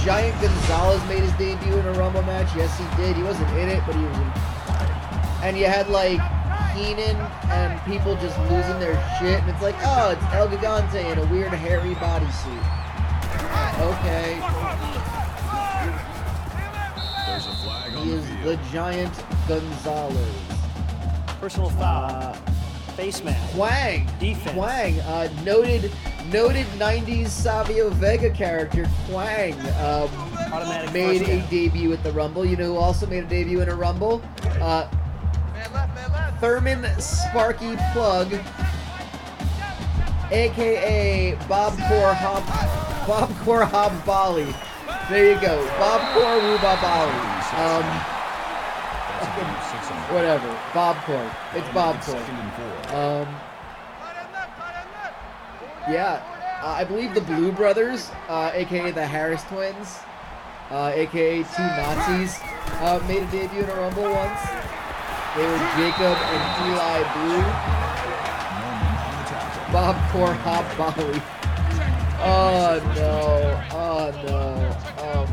[SPEAKER 1] Giant Gonzalez made his debut in a Rumble match. Yes, he did. He wasn't in it, but he was in. And you had, like, Heenan and people just losing their shit. And it's like, oh, it's El Gigante in a weird hairy bodysuit. Okay.
[SPEAKER 3] There's a flag on
[SPEAKER 1] He is the Giant Gonzalez.
[SPEAKER 2] Personal foul. Face mask.
[SPEAKER 1] Quang.
[SPEAKER 2] Defense.
[SPEAKER 1] Quang. Noted 90s Savio Vega character, Quang,
[SPEAKER 2] Automatic
[SPEAKER 1] made
[SPEAKER 2] first
[SPEAKER 1] a
[SPEAKER 2] down.
[SPEAKER 1] debut at the Rumble. You know who also made a debut in a Rumble? Thurman Sparky Plug, a.k.a. Bob Corhab Bali. There you go. Bob Corhab Bali. Whatever. Bob Corn. It's Bob Corn. Yeah. I believe the Blue Brothers, a.k.a. the Harris Twins, a.k.a. two Nazis, made a debut in a Rumble once. They were Jacob and Eli Blue. Bob Corhab Bali. Oh no. Oh no. Uh-oh.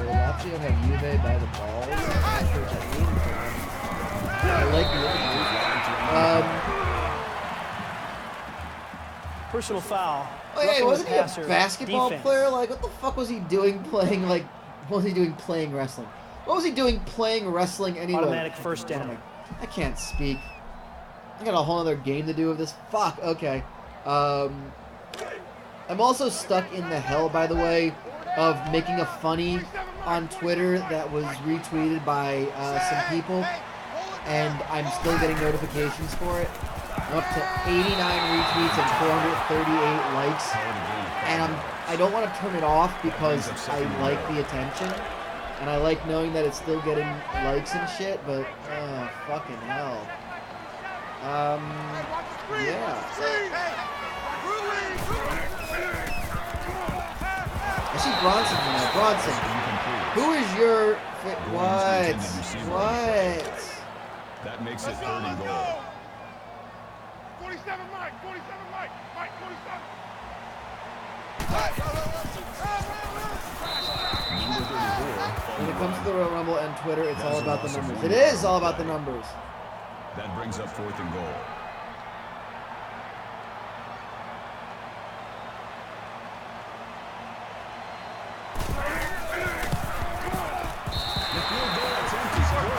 [SPEAKER 1] Lazio have Juve by the balls. I'm not sure what that means. I like the
[SPEAKER 2] Personal foul.
[SPEAKER 1] Oh yeah,
[SPEAKER 2] Roughing
[SPEAKER 1] wasn't
[SPEAKER 2] the
[SPEAKER 1] he a
[SPEAKER 2] passer.
[SPEAKER 1] basketball
[SPEAKER 2] Defense.
[SPEAKER 1] player? Like, what the fuck was he doing playing, like, what was he doing playing wrestling? What was he doing playing wrestling anyway?
[SPEAKER 2] Automatic first down.
[SPEAKER 1] I can't speak. I got a whole other game to do with this. Fuck, okay. I'm also stuck in the hell, by the way, of making a funny on Twitter that was retweeted by some people, and I'm still getting notifications for it. I'm up to 89 retweets and 438 likes, and I don't want to turn it off because I like the attention, and I like knowing that it's still getting likes and shit, but, fucking hell. Yeah. I see Bronson now. Bronson. Who is your... What? What?
[SPEAKER 3] That makes it 3rd and goal.
[SPEAKER 4] 47 Mike, 47 Mike, Mike 47.
[SPEAKER 3] Number 34.
[SPEAKER 1] When it comes to the Royal Rumble and Twitter, it's all about the numbers. It is all about the numbers.
[SPEAKER 3] That brings up 4th and goal. The field goal attempt is good.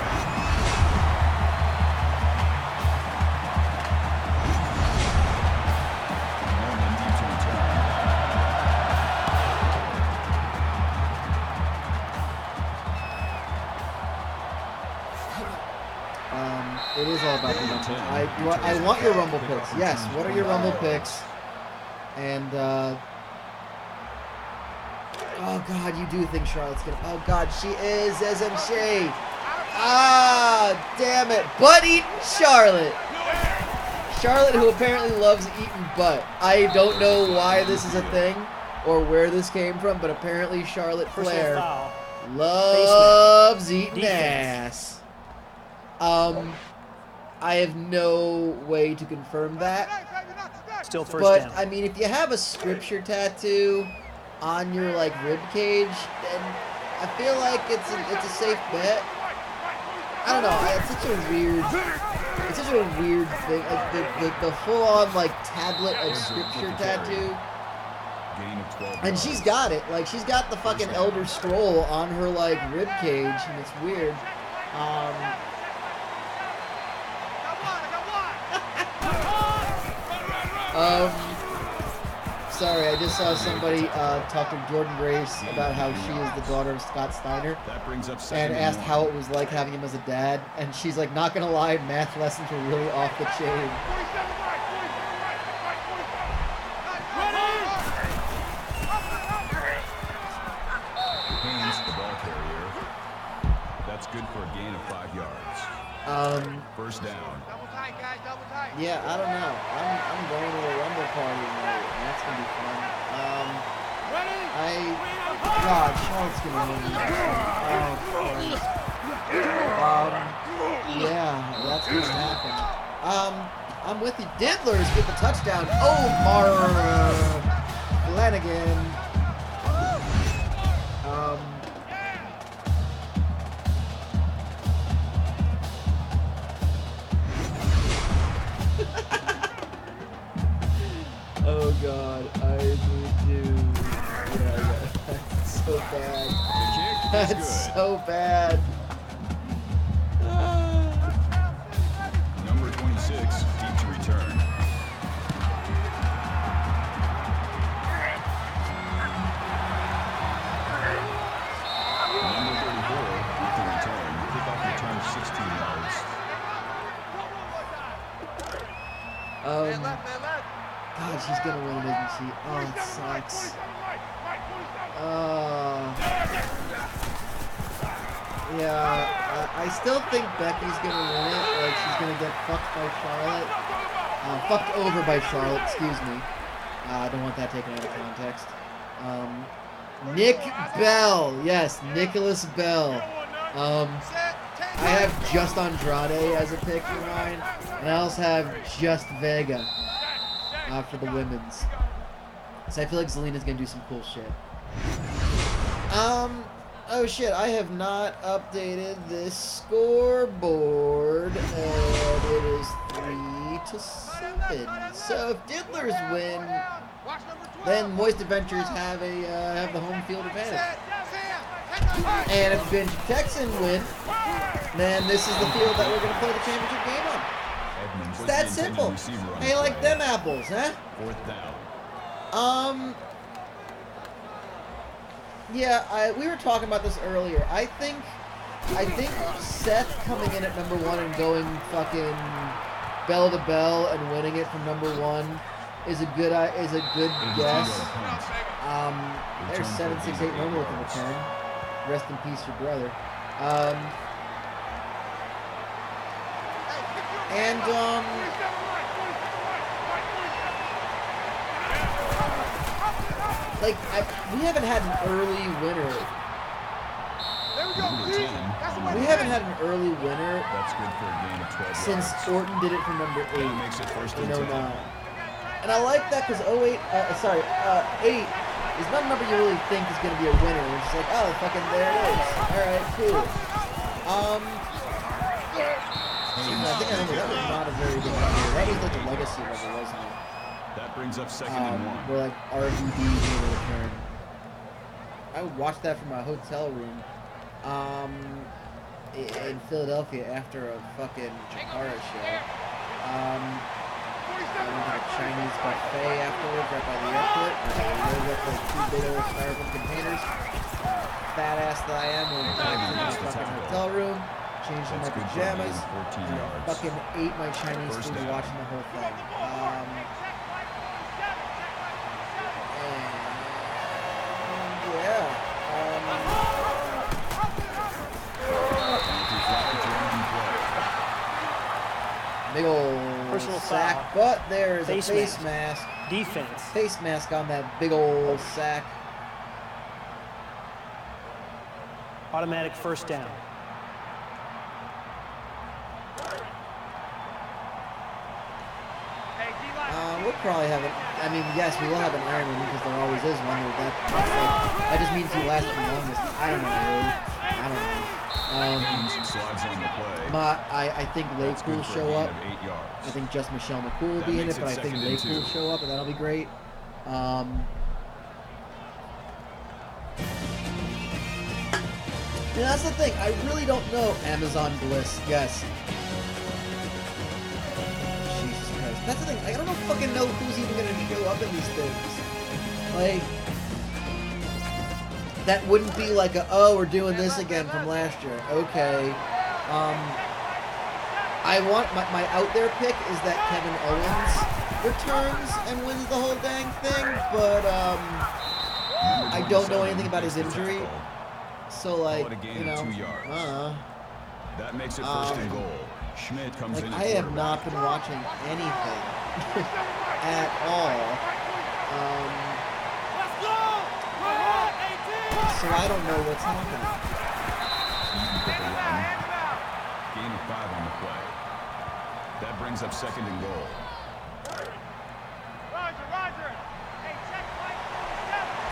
[SPEAKER 3] Norman needs to return.
[SPEAKER 1] It is all about the numbers. I want your Rumble picks. Yes, what are your Rumble picks? And, oh, God, you do think Charlotte's gonna... Oh, God, she is, isn't she? Ah, damn it. Butt-eating Charlotte. Charlotte, who apparently loves eating butt. I don't know why this is a thing or where this came from, but apparently Charlotte
[SPEAKER 2] Personal
[SPEAKER 1] Flair
[SPEAKER 2] foul.
[SPEAKER 1] loves eating
[SPEAKER 2] Defense.
[SPEAKER 1] ass. I have no way to confirm that.
[SPEAKER 2] Still first
[SPEAKER 1] But
[SPEAKER 2] down.
[SPEAKER 1] I mean, if you have a scripture tattoo on your like rib cage, then I feel like it's a safe bet. I don't know. It's such a weird thing. Like the full on like tablet of scripture tattoo.
[SPEAKER 3] Gain of 12
[SPEAKER 1] And she's got it. Like she's got the fucking Elder Scroll on her like rib cage, and it's weird. Sorry, I just saw somebody talk to Jordan Grace about how she is the daughter of Scott Steiner,
[SPEAKER 3] That brings up 2nd
[SPEAKER 1] and
[SPEAKER 3] and
[SPEAKER 1] asked
[SPEAKER 3] 1.
[SPEAKER 1] how it was like having him as a dad, and she's like, not gonna lie, math lessons were really off the chain.
[SPEAKER 4] 47 Mike, 47 Mike, Mike 47.
[SPEAKER 3] Haynes, the ball carrier. That's good for a gain of 5 yards. First down.
[SPEAKER 4] Double tight, guys, double tight.
[SPEAKER 1] Yeah, I don't know. I'm going to a Rumble party tonight, and that's gonna be fun. God, Charlotte's gonna win this one. Oh, Christ. Yeah, that's gonna happen. I'm with you. Diddler's get the touchdown. Omar Flanagan. Oh God, I need to. Yeah, that's so bad.
[SPEAKER 3] The kick is
[SPEAKER 1] That's
[SPEAKER 3] good.
[SPEAKER 1] so bad.
[SPEAKER 3] Number 26, deep to return. Number 34, deep to return. Kickoff return 16 yards.
[SPEAKER 4] Man left, man left.
[SPEAKER 1] God, she's gonna win it, isn't she? Oh, it sucks.
[SPEAKER 4] 47 Mike, Mike 47.
[SPEAKER 1] Yeah, I still think Becky's gonna win it. Like, she's gonna get fucked by Charlotte. Fucked over by Charlotte, excuse me. I don't want that taken out of context. Nick Bell. Yes, Nicholas Bell. I have just Andrade as a pick for mine. And I also have just Vega for the women's. So I feel like Zelina's gonna do some cool shit. Oh shit, I have not updated this scoreboard, and it is 3-7. So if Diddlers win,
[SPEAKER 4] Watch number 12.
[SPEAKER 1] then Moist Adventures have the home field advantage.
[SPEAKER 4] Set, Sam.
[SPEAKER 1] And if Bench Texan win, then this is the field that we're gonna play the championship game on.
[SPEAKER 3] Edmonds
[SPEAKER 1] It's
[SPEAKER 3] was
[SPEAKER 1] that
[SPEAKER 3] the intended
[SPEAKER 1] simple.
[SPEAKER 3] receiver on
[SPEAKER 1] Hey,
[SPEAKER 3] the
[SPEAKER 1] like
[SPEAKER 3] play.
[SPEAKER 1] them apples, huh?
[SPEAKER 3] 4th down.
[SPEAKER 1] Yeah, we were talking about this earlier. I think Seth coming in at number 1 and going fucking bell to bell and winning it from number 1 is a good guess. There's 768 normal with the return. Rest in peace, your brother. Like, we haven't had an early winner. We haven't had an early winner
[SPEAKER 3] That's good for a game of 12
[SPEAKER 1] since
[SPEAKER 3] yards.
[SPEAKER 1] Orton did it from number 8.
[SPEAKER 3] That makes it first and
[SPEAKER 1] 09.
[SPEAKER 3] 10.
[SPEAKER 1] And I like that because 8 is not a number you really think is going to be a winner. It's just like, oh, fucking there it is. Alright, cool. I think that was not a very good number. That was like a legacy level, wasn't it?
[SPEAKER 3] That brings up second and 1.
[SPEAKER 1] Where like RVD made a return. I would watch that from my hotel room. In Philadelphia after a fucking Chikara show. I went to a Chinese buffet afterwards right by the airport. I loaded up like 2 big old styrofoam containers. Fat ass that I am, went back to my fucking hotel room, changed in my
[SPEAKER 3] That's good for a gain
[SPEAKER 1] pajamas,
[SPEAKER 3] of 14
[SPEAKER 1] and
[SPEAKER 3] yards.
[SPEAKER 1] fucking ate my Chinese
[SPEAKER 3] First
[SPEAKER 1] food
[SPEAKER 3] down.
[SPEAKER 1] watching the whole thing. Yeah. Big old
[SPEAKER 5] Personal
[SPEAKER 1] sack,
[SPEAKER 5] foul.
[SPEAKER 1] but there's
[SPEAKER 5] Face
[SPEAKER 1] a face
[SPEAKER 5] mask.
[SPEAKER 1] mask.
[SPEAKER 5] Defense.
[SPEAKER 1] Face mask on that big old sack.
[SPEAKER 5] Automatic first down.
[SPEAKER 1] We'll probably have it. I mean, yes, we will have an Ironman because there always is one. That just means he lasts the longest. I don't know, really. I don't know.
[SPEAKER 3] Slides on the play.
[SPEAKER 1] I think Lake
[SPEAKER 3] That's
[SPEAKER 1] will
[SPEAKER 3] good for a
[SPEAKER 1] show
[SPEAKER 3] gain
[SPEAKER 1] up.
[SPEAKER 3] of 8 yards.
[SPEAKER 1] I think just Michelle McCool will
[SPEAKER 3] That
[SPEAKER 1] be in
[SPEAKER 3] makes
[SPEAKER 1] it, but
[SPEAKER 3] it
[SPEAKER 1] I think
[SPEAKER 3] second and
[SPEAKER 1] Lake will
[SPEAKER 3] 2.
[SPEAKER 1] show up, and that'll be great. Yeah, that's the thing. I really don't know. Amazon Bliss, yes. Jesus Christ. That's the thing. I don't fucking know who's even gonna show up in these things. Like, that wouldn't be like a, oh, we're doing this again from last year. Okay. I want, my out there pick is that Kevin Owens returns and wins the whole dang thing, but, I don't know anything about his injury. So, like, you know,
[SPEAKER 3] That makes it first and goal. Schmidt comes
[SPEAKER 1] like,
[SPEAKER 3] in.
[SPEAKER 1] I have not been watching anything at all. So I don't know what's happening.
[SPEAKER 3] Gain of 5 on the play. That brings up second and goal.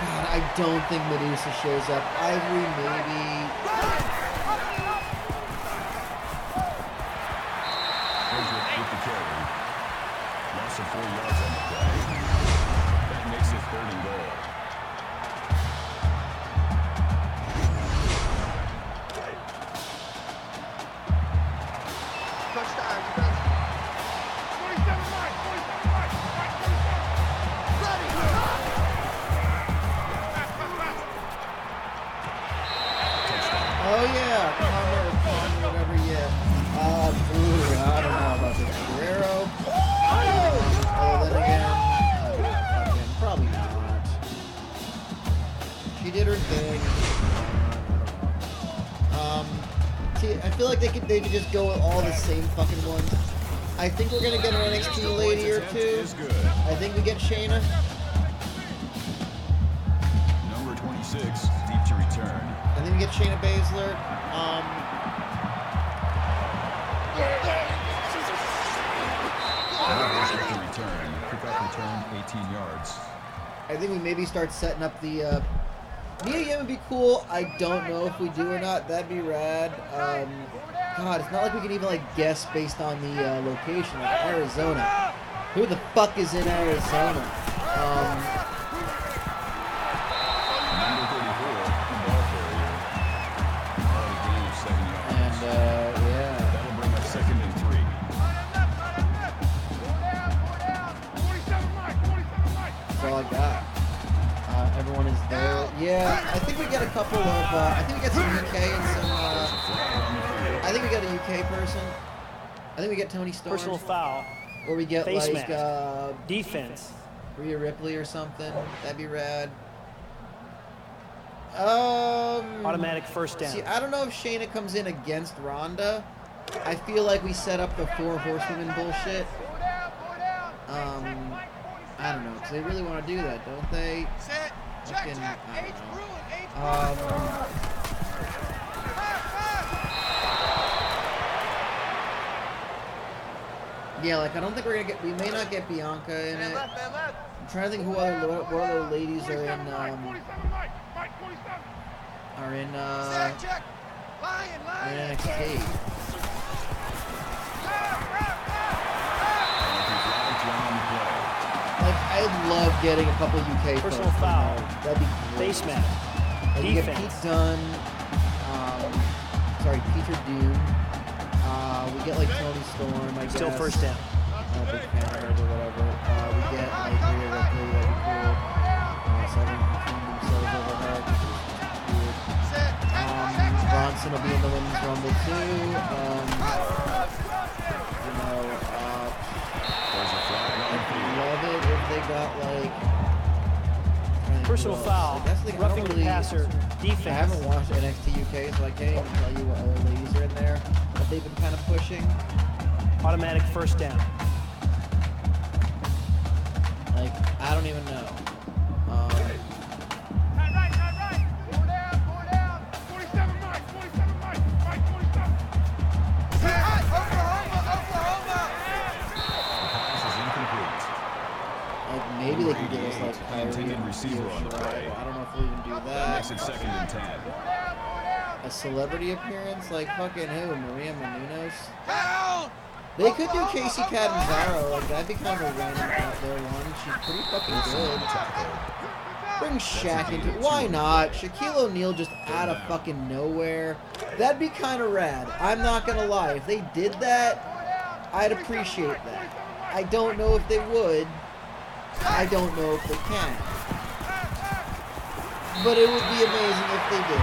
[SPEAKER 1] God, I don't think Medusa shows up. Ivory, maybe.
[SPEAKER 3] With the carry. Loss of 4 yards on the play. That makes it third and goal.
[SPEAKER 1] Oh yeah, Connor, whatever, yeah. Ooh, I don't know about this Guerrero. Then again, probably not. She did her thing. See, I feel like they could just go with all the same fucking ones. I think we're gonna get an NXT lady or two. I think we get Shayna.
[SPEAKER 3] Number 26, deep to return.
[SPEAKER 1] I think we get Shayna Baszler.
[SPEAKER 3] To return. Kickoff return, 18 yards.
[SPEAKER 1] I think we maybe start setting up the Mia Yim would be cool. I don't know if we do or not. That'd be rad. God, it's not like we can even like guess based on the location. Like Arizona. Who the fuck is in Arizona?
[SPEAKER 3] Number 34, ball carrier. Already gain of 7 yards.
[SPEAKER 1] And yeah.
[SPEAKER 3] That'll bring up second and 3.
[SPEAKER 1] That's all I got. Everyone is there. Yeah, I think we get a couple of. I think we get some UK and some. I think we get a UK person. I think we get Tony Storm.
[SPEAKER 5] Personal foul.
[SPEAKER 1] Or we get
[SPEAKER 5] Face
[SPEAKER 1] like
[SPEAKER 5] mask. Defense.
[SPEAKER 1] Rhea Ripley or something. That'd be rad.
[SPEAKER 5] Automatic first down.
[SPEAKER 1] See, I don't know if Shayna comes in against Ronda. I feel like we set up the 4 horsewomen bullshit. I don't know, because they really want to do that, don't they? Fucking, I don't know. Yeah, like I don't think we're gonna get. We may not get Bianca in it. I'm trying to think who other what other ladies are in. Are in NXT. Like I'd love getting a couple UK
[SPEAKER 5] Personal
[SPEAKER 1] folks.
[SPEAKER 5] foul.
[SPEAKER 1] That'd be great.
[SPEAKER 5] Face mask.
[SPEAKER 1] Like you get
[SPEAKER 5] Defense.
[SPEAKER 1] Pete Dunne. Peter Dune. We get like Tony Storm, I guess.
[SPEAKER 5] Still first down.
[SPEAKER 1] Big fan of her or whatever. We get like Rhea Ripley, that'd be cool. So everyone can clean themselves over her, which is weird. Bronson will be in the Women's Rumble too. I'd love it if they got like.
[SPEAKER 5] Personal foul.
[SPEAKER 1] Like, that's the thing, I
[SPEAKER 5] Roughing
[SPEAKER 1] don't
[SPEAKER 5] the
[SPEAKER 1] really-
[SPEAKER 5] passer. Defense.
[SPEAKER 1] I haven't watched NXT UK, so I can't even tell you what other ladies are in there that they've been kind of pushing.
[SPEAKER 5] Automatic first down.
[SPEAKER 1] Like, I don't even know. Like, maybe they can give us like Kyrie
[SPEAKER 3] Intended
[SPEAKER 1] and
[SPEAKER 3] receiver on the
[SPEAKER 1] Io
[SPEAKER 3] play.
[SPEAKER 1] Shirai. I don't know if we'll even do
[SPEAKER 3] That
[SPEAKER 1] that.
[SPEAKER 3] makes it 2nd and 10.
[SPEAKER 1] A celebrity appearance, like fucking who? Maria Menounos? They could do Casey Catanzaro. Like that'd be kind of a random out there one. She's pretty fucking good. Bring Shaq into it. Why not? Shaquille O'Neal just out of fucking nowhere. That'd be kind of rad. I'm not gonna lie. If they did that, I'd appreciate that. I don't know if they would. I don't know if they can. But it would be amazing if they did.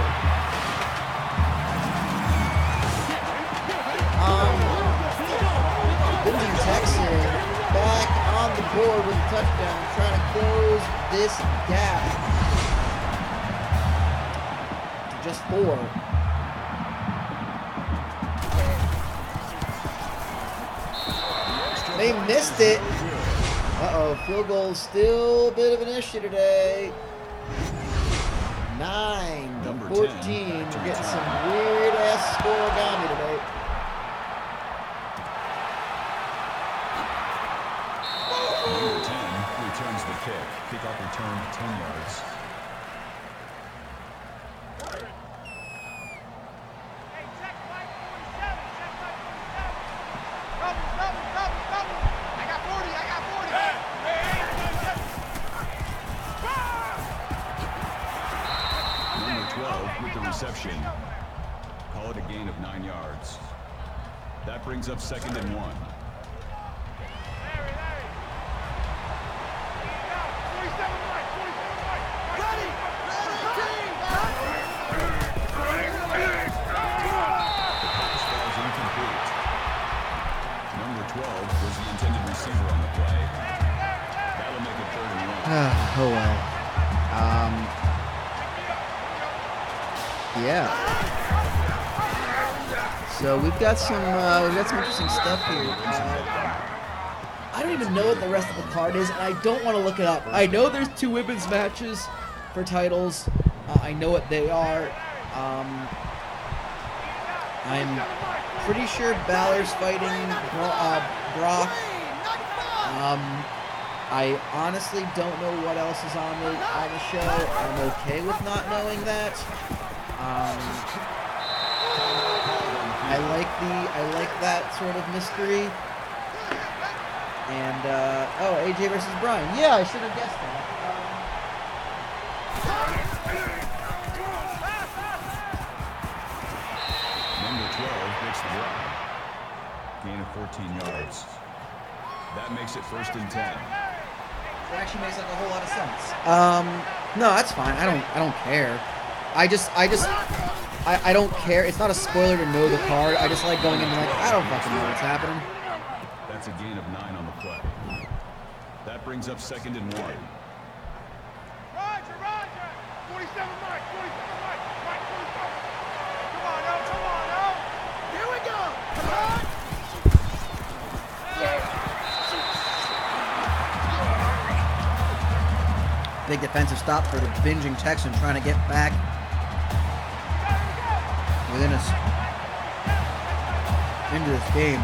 [SPEAKER 1] Benjamin Texan back on the board with a touchdown, trying to close this gap to just 4. They missed it. Uh-oh, field goal still a bit of an issue today. 9 to
[SPEAKER 3] Number
[SPEAKER 1] 14.
[SPEAKER 3] 10,
[SPEAKER 1] We're
[SPEAKER 3] back to
[SPEAKER 1] getting
[SPEAKER 3] return.
[SPEAKER 1] some weird-ass scoregami today.
[SPEAKER 3] Number 10 returns the kick. Kickoff return 10 yards. Number 12 with the reception. Call it a gain of 9 yards. That brings up 2nd and 1. Pass falls incomplete. Number 12 was the intended receiver on the play. That'll make it 3rd and 1.
[SPEAKER 1] Oh well. Yeah. So we've got some interesting stuff here. I don't even know what the rest of the card is, and I don't want to look it up. I know there's 2 women's matches for titles. I know what they are. I'm pretty sure Balor's fighting Brock. I honestly don't know what else is on the show. I'm okay with not knowing that. I like that sort of mystery. And AJ versus Bryan. Yeah, I should have guessed that.
[SPEAKER 3] Number 12 makes the grab. Gain of 14 yards. That makes it 1st and 10.
[SPEAKER 1] It actually makes like a whole lot of sense. No, that's fine. I don't care. I don't care. It's not a spoiler to know the card. I just like going in and like, I don't fucking know what's happening.
[SPEAKER 3] That's a gain of 9 on the play. That brings up 2nd and 1.
[SPEAKER 4] Roger, Roger. 47 Mike, 47 Mike. Mike 47. Come on, now, come on, now. Here we go. Come on.
[SPEAKER 1] Big defensive stop for the binging Texan trying to get back within us into this game.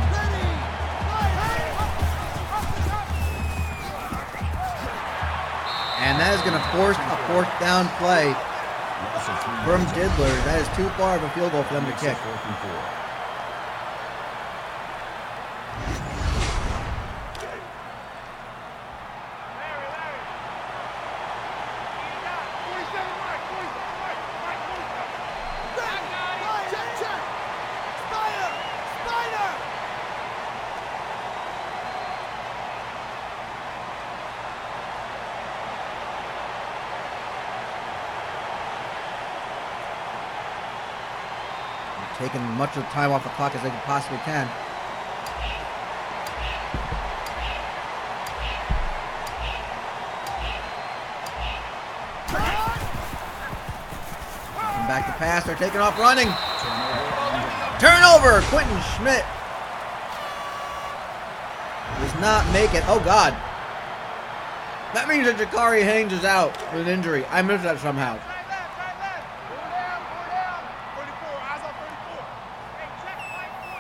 [SPEAKER 1] And that is going to force a 4th down play from Diddler. That is too far of a field goal for them to kick.
[SPEAKER 3] 4th and 4.
[SPEAKER 1] Taking much of the time off the clock as they possibly can. Coming back to pass. They're taking off running. Turnover. Quentin Schmidt does not make it. Oh, God. That means that Jakari Haynes is out with an injury. I missed that somehow.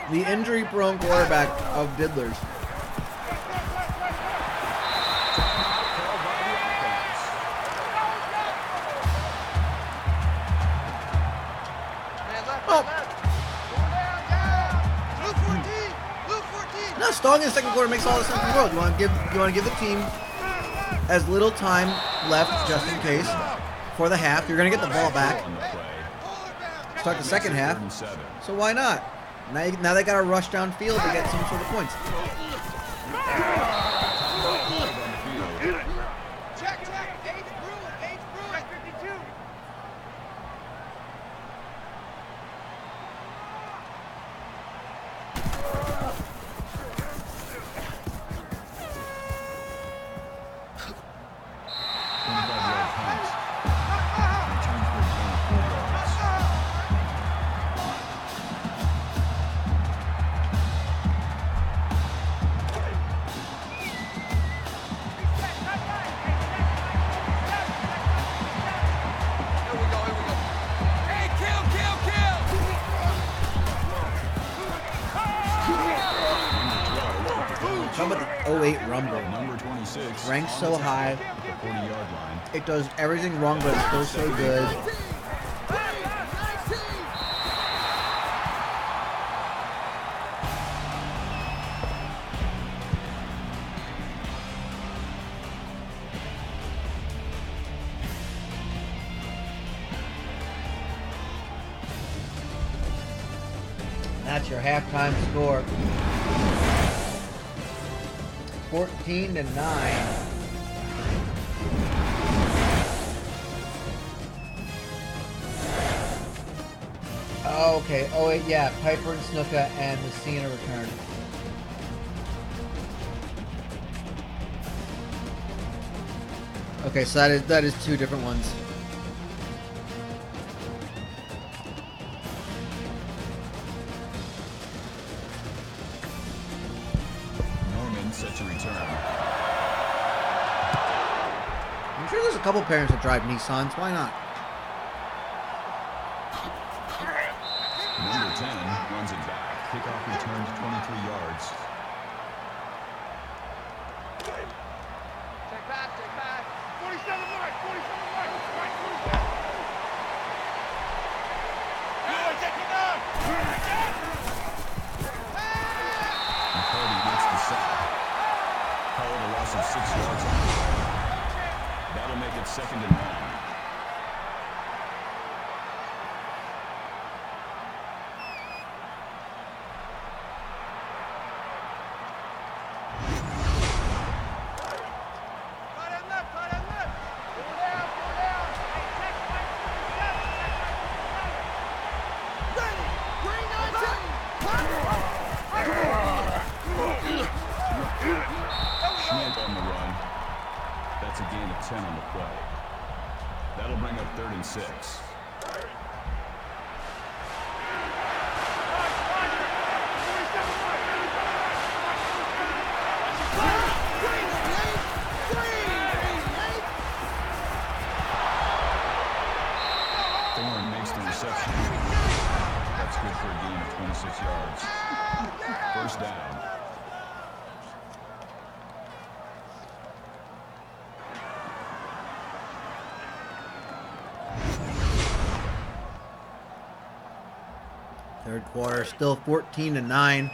[SPEAKER 1] The injury-prone quarterback of Diddlers. Oh. No, stalling in the second quarter makes all the sense in the world. You want to give the team as little time left, just in case, for the half. You're going to get the ball back. Start the second half. So why not? Now they got to rush downfield to get some sort of points.
[SPEAKER 4] Check, H. Brewer, 52.
[SPEAKER 1] How about the 08 Rumble?
[SPEAKER 3] Number 26.
[SPEAKER 1] Ranked so high.
[SPEAKER 3] The 40-yard line.
[SPEAKER 1] It does everything wrong, but it's still so good. That's your halftime score. 14-9. Oh, okay. Oh, wait, yeah. Piper and Snuka and the Cena return. Okay, so that is two different ones.
[SPEAKER 3] Set to return.
[SPEAKER 1] I'm sure there's a couple parents that drive Nissans. Why not?
[SPEAKER 3] Number 10 runs it back. Kickoff returned 23 yards.
[SPEAKER 4] Check back. 47 Mike, 47 Mike. Mike 47. You're taking up.
[SPEAKER 3] McCarty makes the sack. Called a loss of 6 yards on the play. That'll make it 2nd and 1.
[SPEAKER 4] Right and left. Pull down.
[SPEAKER 3] That's a gain of 10 on the play. That'll bring up 3rd and 6. Thorne makes the reception. That's good for a gain of 26 yards. 1st down.
[SPEAKER 1] Third quarter, still 14-9.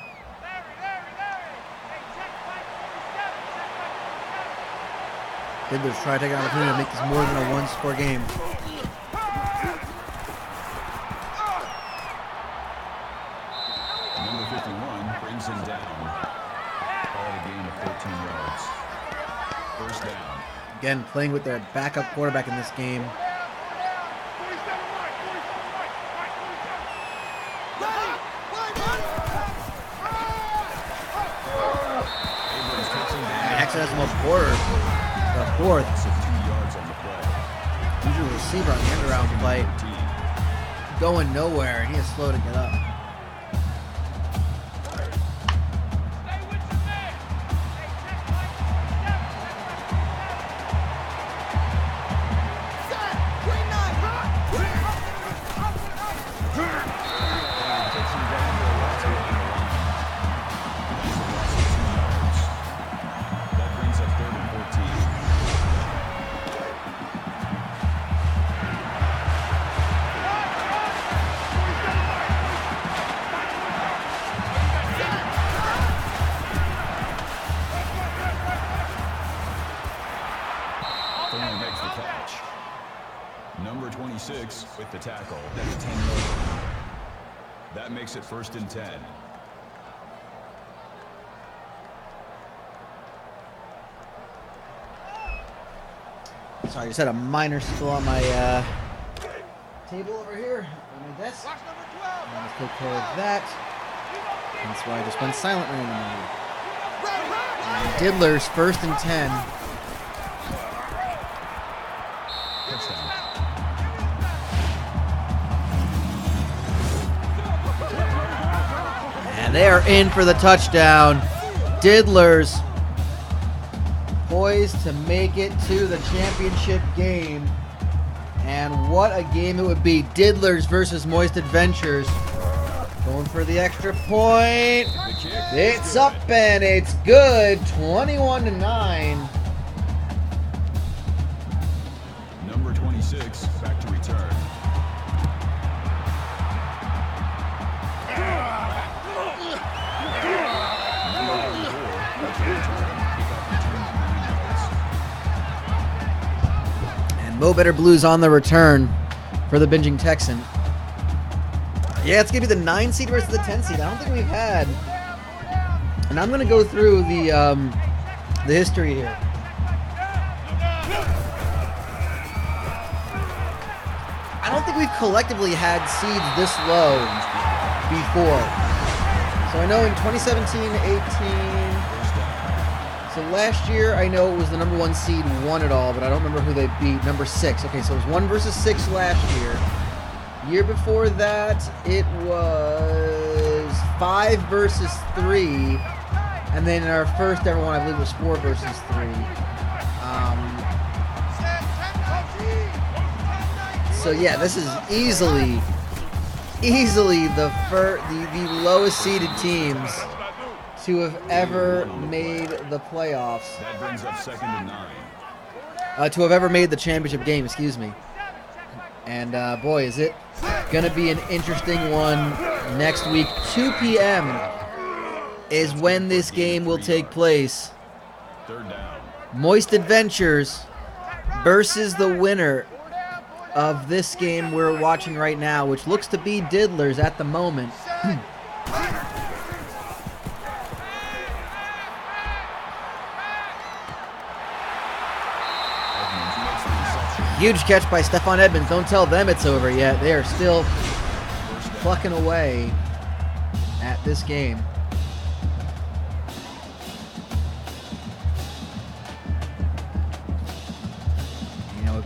[SPEAKER 1] Diddler's trying to take an opportunity to make this more than a one-score game.
[SPEAKER 3] Number 51 brings him down. All a gain of 13 yards. 1st down.
[SPEAKER 1] Again, playing with their backup quarterback in this game. Texan has the most quarters. The 4th.
[SPEAKER 3] 2 yards on the play.
[SPEAKER 1] Usually receiver on the end around play. Going nowhere, and he is slow to get up.
[SPEAKER 3] That brings up 3rd and 14. Thorne makes the catch. Number 26 with the tackle. That's a 10-yard. That makes it 1st and 10.
[SPEAKER 1] Sorry, I just had a minor spill on my table over here on my desk. Let's take care of that. That's why I just went silent randomly. And Diddler's 1st and 10.
[SPEAKER 3] Touchdown.
[SPEAKER 1] And they are in for the touchdown. Diddler's poised to make it to the championship game. And what a game it would be. Diddlers versus Moist Adventures. Going for the extra point. It's up and it's good. 21-9.
[SPEAKER 3] Number 26 back to return. Number 34 back to return. Kickoff return 9 yards.
[SPEAKER 1] And Mo Better Blues on the return for the binging Texan. Yeah, it's going to be the 9 seed versus the 10 seed. I don't think we've had. And I'm going to go through the history here. I don't think we've collectively had seeds this low before. So I know in 2017, 18. So last year, I know it was the number 1 seed won it all, but I don't remember who they beat. Number 6. Okay, so it was 1 versus 6 last year. Year before that, it was 5 versus 3. And then in our first ever one, I believe it was 4 versus 3. So yeah, this is easily the lowest seeded teams to have ever made the playoffs.
[SPEAKER 3] That brings up 2nd and 9.
[SPEAKER 1] To have ever made the championship game, excuse me. And boy, is it going to be an interesting one next week. 2 p.m. is when this game will take place.
[SPEAKER 3] 3rd down.
[SPEAKER 1] Moist Adventures versus the winner of this game we're watching right now, which looks to be Diddlers at the moment. Huge catch by Stephon Edmonds. Don't tell them it's over yet. They are still plucking away at this game. know,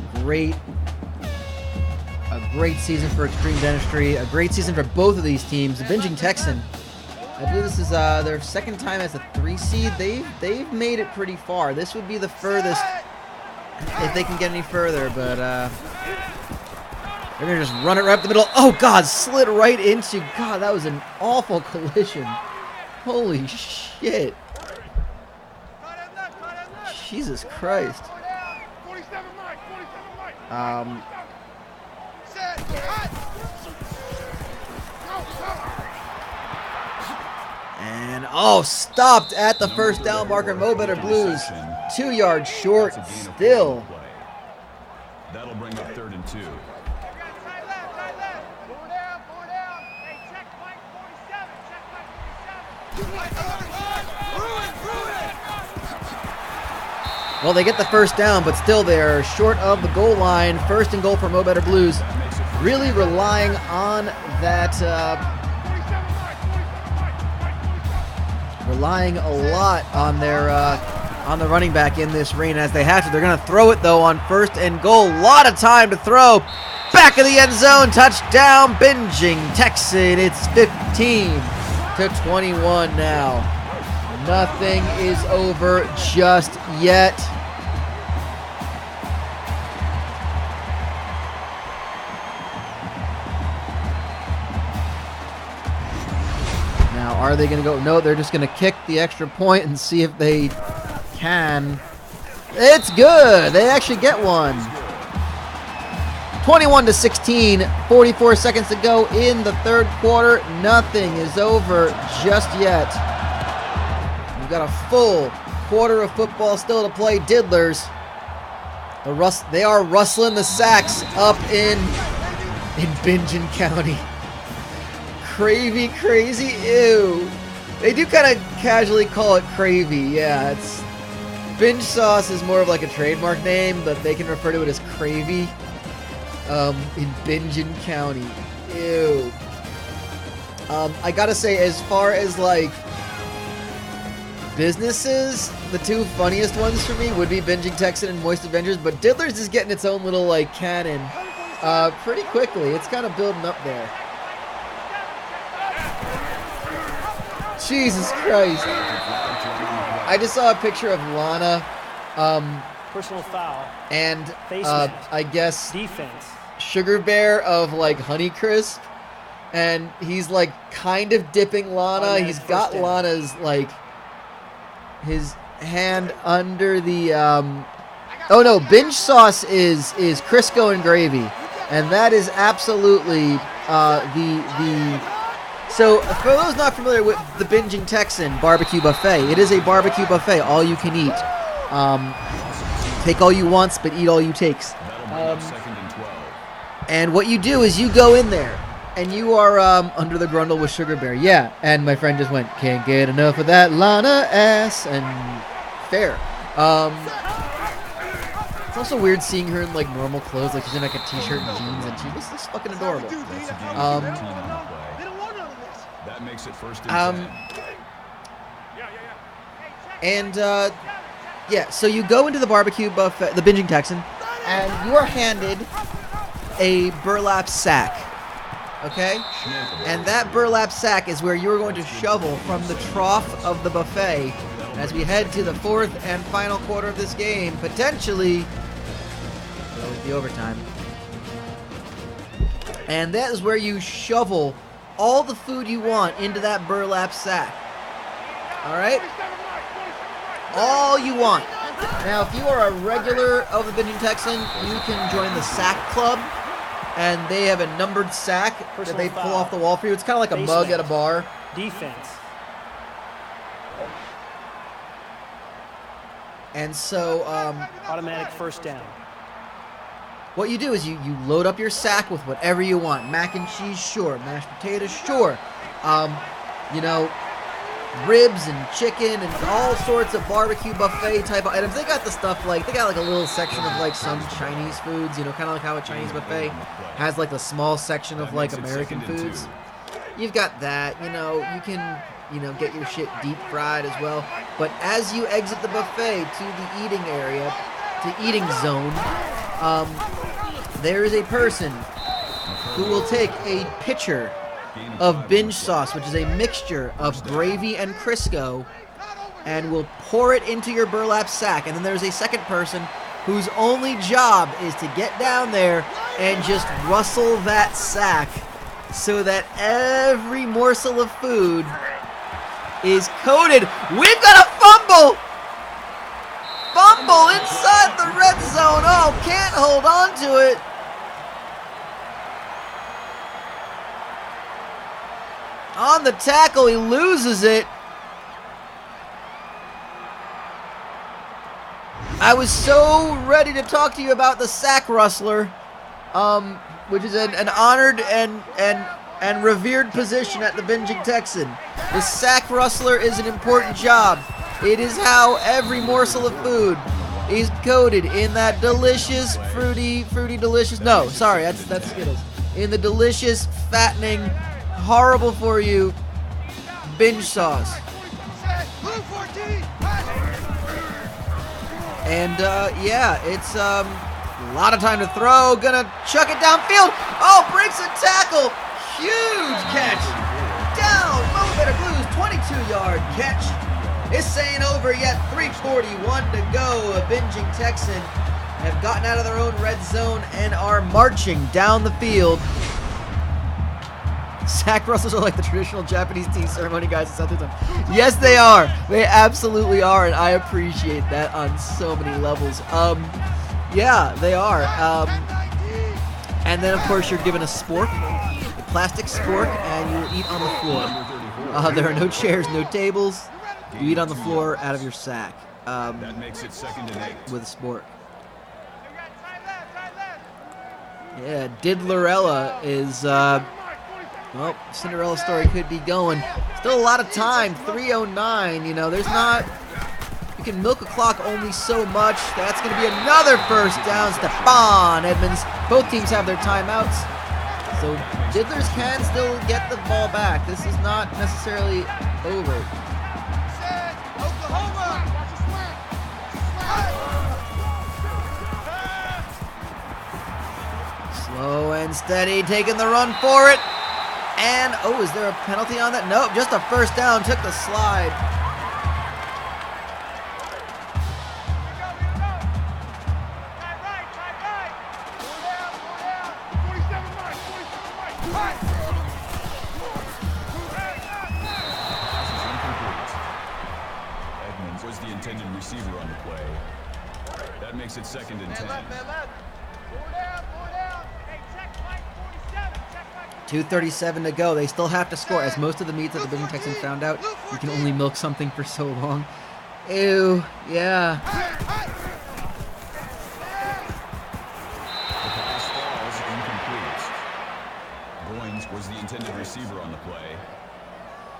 [SPEAKER 1] a great season for Extreme Dentistry, a great season for both of these teams. The Binging Texan, I believe this is their second time as a 3 seed. They've made it pretty far. This would be the furthest if they can get any further, but they're gonna just run it right up the middle. Oh God, slid right into. God, that was an awful collision. Holy shit! Jesus Christ. And stopped at the first down marker. Mo Better Blues, 2 yards short still.
[SPEAKER 3] That'll bring up 3rd and 2.
[SPEAKER 1] Well, they get the first down, but still they're short of the goal line. 1st and goal for Mo Better Blues. Really relying on that, relying a lot on their on the running back in this rain as they have to. They're going to throw it though on 1st and goal. Lot of time to throw. Back of the end zone, touchdown, Binging Texan. It's 15-21 now. Nothing is over just yet. Now, are they going to go? No, they're just going to kick the extra point and see if they can. It's good. They actually get one. 21-16, 44 seconds to go in the 3rd quarter. Nothing is over just yet. We've got a full quarter of football still to play. Diddlers, they are rustling the sacks up in Bingen County. Crazy, ew. They do kind of casually call it Cravy. Yeah, it's Binge Sauce is more of like a trademark name, but they can refer to it as Cravy. In Bingen County. Ew. I gotta say, as far as like businesses, the 2 funniest ones for me would be Binging Texan and Moist Avengers, but Diddler's is getting its own little like canon pretty quickly. It's kind of building up there. Jesus Christ. I just saw a picture of Lana.
[SPEAKER 5] Personal foul.
[SPEAKER 1] And
[SPEAKER 5] Face mask.
[SPEAKER 1] I guess
[SPEAKER 5] Defense.
[SPEAKER 1] Sugar Bear of like Honeycrisp, and he's like kind of dipping Lana. He's got Lana's like his hand under the oh no, Binge Sauce is Crisco and gravy, and that is absolutely the so for those not familiar with the Binging Texan barbecue buffet, it is a barbecue buffet, all you can eat. Take all you wants, but eat all you takes. And what you do is you go in there, and you are under the grundle with Sugar Bear. Yeah, and my friend just went, can't get enough of that Lana ass, and fair. It's also weird seeing her in like normal clothes, like she's in like a t-shirt and jeans, and she looks just fucking adorable.
[SPEAKER 3] That makes it 1st and 10.
[SPEAKER 1] And yeah, so you go into the barbecue buffet, the Binging Texan, and you are handed a burlap sack, okay? And that burlap sack is where you're going to shovel from the trough of the buffet as we head to the 4th and final quarter of this game, potentially with the overtime. And that is where you shovel all the food you want into that burlap sack. All right? All you want. Now, if you are a regular of the Binging Texan, you can join the Sack Club, and they have a numbered sack that they pull off the wall for you. It's kind of like a mug at a bar.
[SPEAKER 5] Defense.
[SPEAKER 1] And so,
[SPEAKER 5] Automatic 1st down.
[SPEAKER 1] what you do is you load up your sack with whatever you want. Mac and cheese, sure. Mashed potatoes, sure. You know, ribs and chicken and all sorts of barbecue buffet type of items. They got the stuff like, they got like a little section of like some Chinese foods, you know, kind of like how a Chinese buffet has like the small section of like American foods. You've got that, you know, you can, you know, get your shit deep fried as well. But as you exit the buffet to the eating area, to eating zone, there is a person who will take a pitcher of binge sauce, which is a mixture of gravy and Crisco, and will pour it into your burlap sack. And then there's a second person whose only job is to get down there and just rustle that sack so that every morsel of food is coated. We've got a fumble! Fumble inside the red zone. Oh, can't hold on to it. On the tackle, he loses it. I was so ready to talk to you about the sack rustler, which is an honored and revered position at the Binging Texan. The sack rustler is an important job. It is how every morsel of food is coated in that delicious, fruity delicious. No, sorry, that's Skittles. In the delicious, fattening, horrible for you binge sauce. And yeah, it's a lot of time to throw. Gonna chuck it downfield. Oh, breaks a tackle. Huge catch. Down. Motivator Blues 22-yard catch. This ain't over yet. 3:41 to go. A Binging Texan have gotten out of their own red zone and are marching down the field. Sack rustlers are like the traditional Japanese tea ceremony guys in Southern. Yes, they are. They absolutely are, and I appreciate that on so many levels. Yeah, they are. And then, of course, you're given a spork, a plastic spork, and you will eat on the floor. There are no chairs, no tables. You eat on the floor out of your sack.
[SPEAKER 3] That makes it 2nd and 8.
[SPEAKER 1] With a spork. Yeah, Diddlerella is... well, Cinderella story could be going. Still a lot of time, 3:09. You know, there's not... You can milk a clock only so much. That's going to be another first down. Stephon Edmonds. Both teams have their timeouts. So Diddlers can still get the ball back. This is not necessarily over. Slow and steady, taking the run for it. And, oh, is there a penalty on that? Nope, just a first down. Took the slide.
[SPEAKER 3] Edmonds was the intended receiver on the play. That makes it 2nd and 10.
[SPEAKER 1] 2:37 to go. They still have to score. As most of the meets that the Binging Texan found out, you can only milk something for so long. Ew, yeah.
[SPEAKER 3] The pass falls incomplete. Goins was the intended receiver on the play.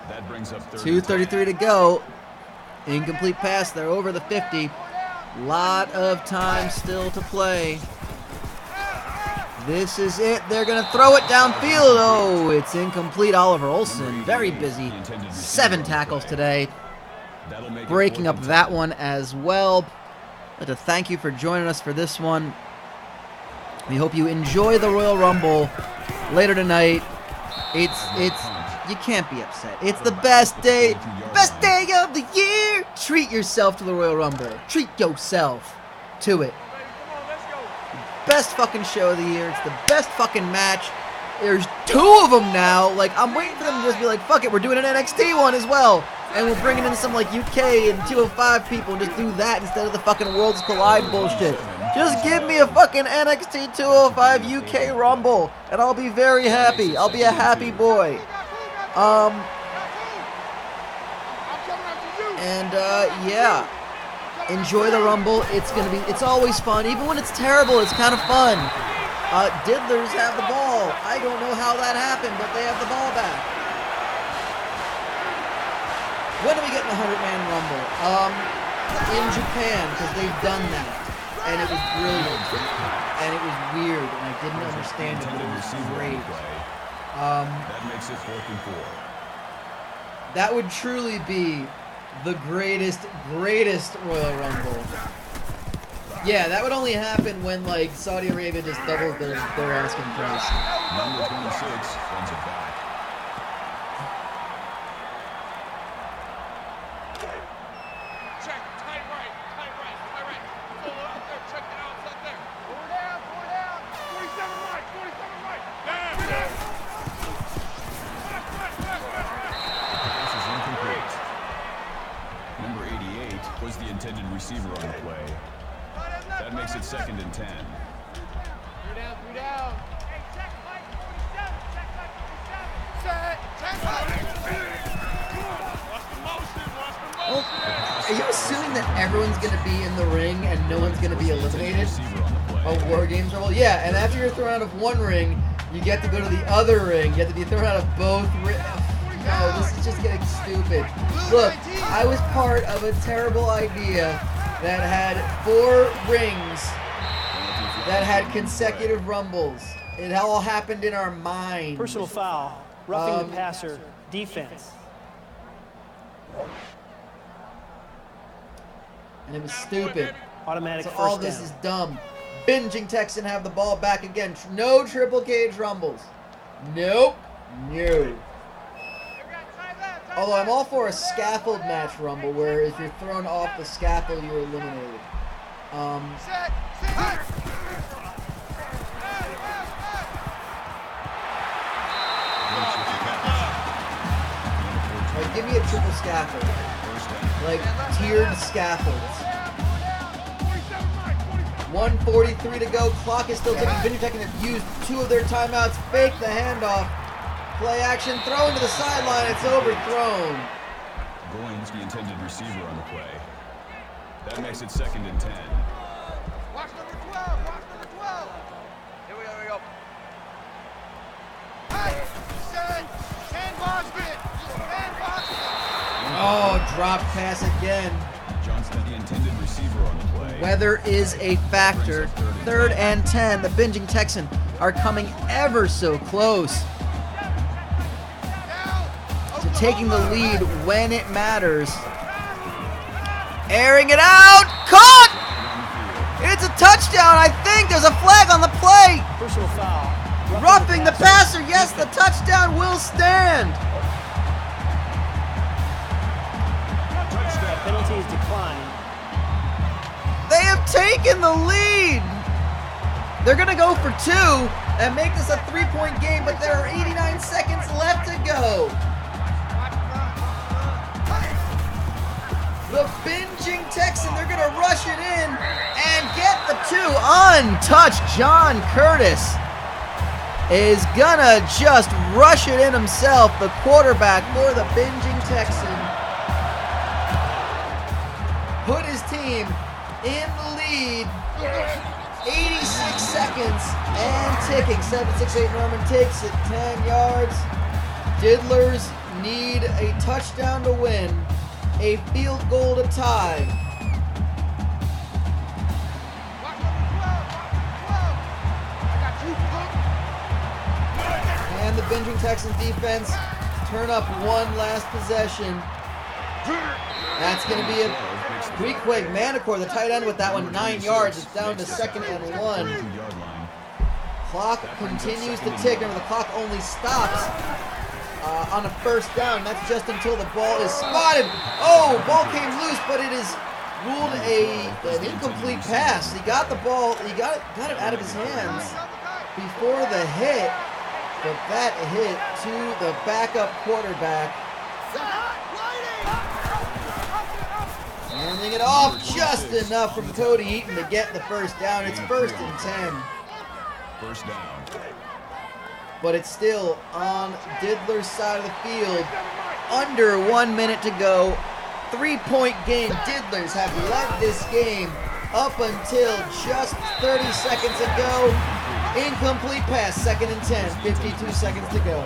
[SPEAKER 3] That brings up
[SPEAKER 1] 2:33 to go. Incomplete pass. They're over the 50. Lot of time still to play. This is it. They're going to throw it downfield. Oh, it's incomplete. Oliver Olsen, very busy. 7 tackles today. Breaking up that one as well. I'd like to thank you for joining us for this one. We hope you enjoy the Royal Rumble later tonight. You can't be upset. It's the best day of the year. Treat yourself to the Royal Rumble. Treat yourself to it. Best fucking show of the year. It's the best fucking match. There's 2 of them now. Like, I'm waiting for them to just be like, fuck it, we're doing an NXT one as well. And we're bringing in some, like, UK and 205 people and just do that instead of the fucking Worlds Collide bullshit. Just give me a fucking NXT 205 UK Rumble, and I'll be very happy. I'll be a happy boy. Yeah. Enjoy the Rumble. It's always fun. Even when it's terrible, it's kind of fun. Diddlers have the ball. I don't know how that happened, but they have the ball back. When are we getting a 100-man Rumble? In Japan, because they've done that. And it was brilliant. And it was weird, and I didn't understand it, but it was great.
[SPEAKER 3] That makes it 4th and 4.
[SPEAKER 1] That would truly be the greatest Royal Rumble. Yeah, that would only happen when like Saudi Arabia just doubles their asking price.
[SPEAKER 3] Number 26 runs it back.
[SPEAKER 4] Check, tight right. Pull it up there, check it out, it's up there. Four down. 47 right. Down.
[SPEAKER 3] Pass is incomplete. Number 88 was the intended receiver on the play. That makes it 2nd and 10.
[SPEAKER 4] Three down. Hey, check Mike 47. Set. Check
[SPEAKER 1] Well, are you assuming that everyone's gonna be in the ring and no one's gonna be eliminated?
[SPEAKER 3] Receiver on the play.
[SPEAKER 1] Oh, War Games Rumble? Yeah, and after you're thrown out of one ring, you get to go to the other ring. You have to be thrown out of both rings. No, this is just getting stupid. Look, I was part of a terrible idea that had 4 rings that had consecutive rumbles. It all happened in our mind.
[SPEAKER 5] Personal foul. Roughing the passer. Defense.
[SPEAKER 1] And it was stupid.
[SPEAKER 5] Automatic
[SPEAKER 1] So
[SPEAKER 5] first
[SPEAKER 1] all this
[SPEAKER 5] down.
[SPEAKER 1] is dumb. Binging Texan have the ball back again. No triple cage rumbles. Nope. No. Although I'm all for a scaffold match rumble where if you're thrown off the scaffold, you're eliminated.
[SPEAKER 4] Set. Hut.
[SPEAKER 1] Like, give me a triple scaffold. Like, tiered scaffolds. 1:43 to go. Clock is still ticking. Binging Texan have used 2 of their timeouts. Fake the handoff. Play action. Thrown to the sideline. It's overthrown.
[SPEAKER 3] Going was the intended receiver on the play. That makes it 2nd and 10.
[SPEAKER 4] Watch number 12. Here we go. Hey, set. 10 basket.
[SPEAKER 1] Oh, drop pass again.
[SPEAKER 3] Johnston, the intended receiver on the play.
[SPEAKER 1] Weather is a factor. 3rd and 10. The Binging Texan are coming ever so close to taking the lead when it matters. Airing it out. Caught! It's a touchdown, I think. There's a flag on the play.
[SPEAKER 5] Personal foul.
[SPEAKER 1] Roughing the passer. Yes, the touchdown will stand.
[SPEAKER 5] That penalty is declined.
[SPEAKER 1] They have taken the lead. They're going to go for 2 and make this a 3-point game, but there are 89 seconds left to go. The Binging Texan, they're going to rush it in and get the 2. Untouched John Curtis is going to just rush it in himself, the quarterback for the Binging Texan. Put his team in the lead. 86 seconds and ticking. 7-6-8 Norman takes it 10 yards. Diddlers need a touchdown to win. A field goal to tie. And the Binging Texan defense turn up one last possession. That's going to be a pretty quick. Manacor, the tight end with that one, 9 yards. It's down to 2nd and 1. Clock continues to tick. Remember, the clock only stops on a 1st down. That's just until the ball is spotted. Oh, ball came loose, but it is ruled an incomplete pass. He got the ball. He got it out of his hands before the hit, but that hit to the backup quarterback. Handing it off just enough from Cody Eaton to get the 1st down. It's 1st and 10.
[SPEAKER 3] 1st down.
[SPEAKER 1] But it's still on Diddler's side of the field. Under 1 minute to go. 3-point game. Diddlers have led this game up until just 30 seconds ago. Incomplete pass. 2nd and 10. 52 seconds to go.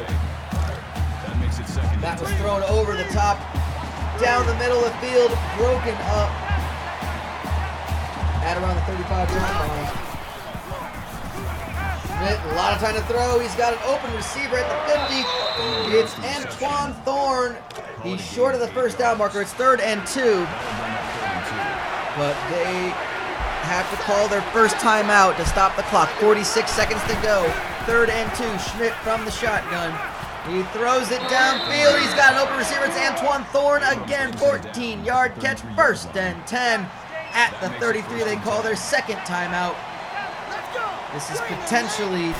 [SPEAKER 3] That makes it 2nd and
[SPEAKER 1] That was
[SPEAKER 3] 10.
[SPEAKER 1] thrown over the top. Down the middle of the field. Broken up. At around the 35-yard line. A lot of time to throw. He's got an open receiver at the 50. It's Antoine Thorne. He's short of the 1st down marker. It's 3rd and 2. But they have to call their first timeout to stop the clock. 46 seconds to go. 3rd and 2. Schmidt from the shotgun. He throws it downfield. He's got an open receiver. It's Antoine Thorne again. 14-yard catch. 1st and 10. At the 33, they call their second timeout. This is potentially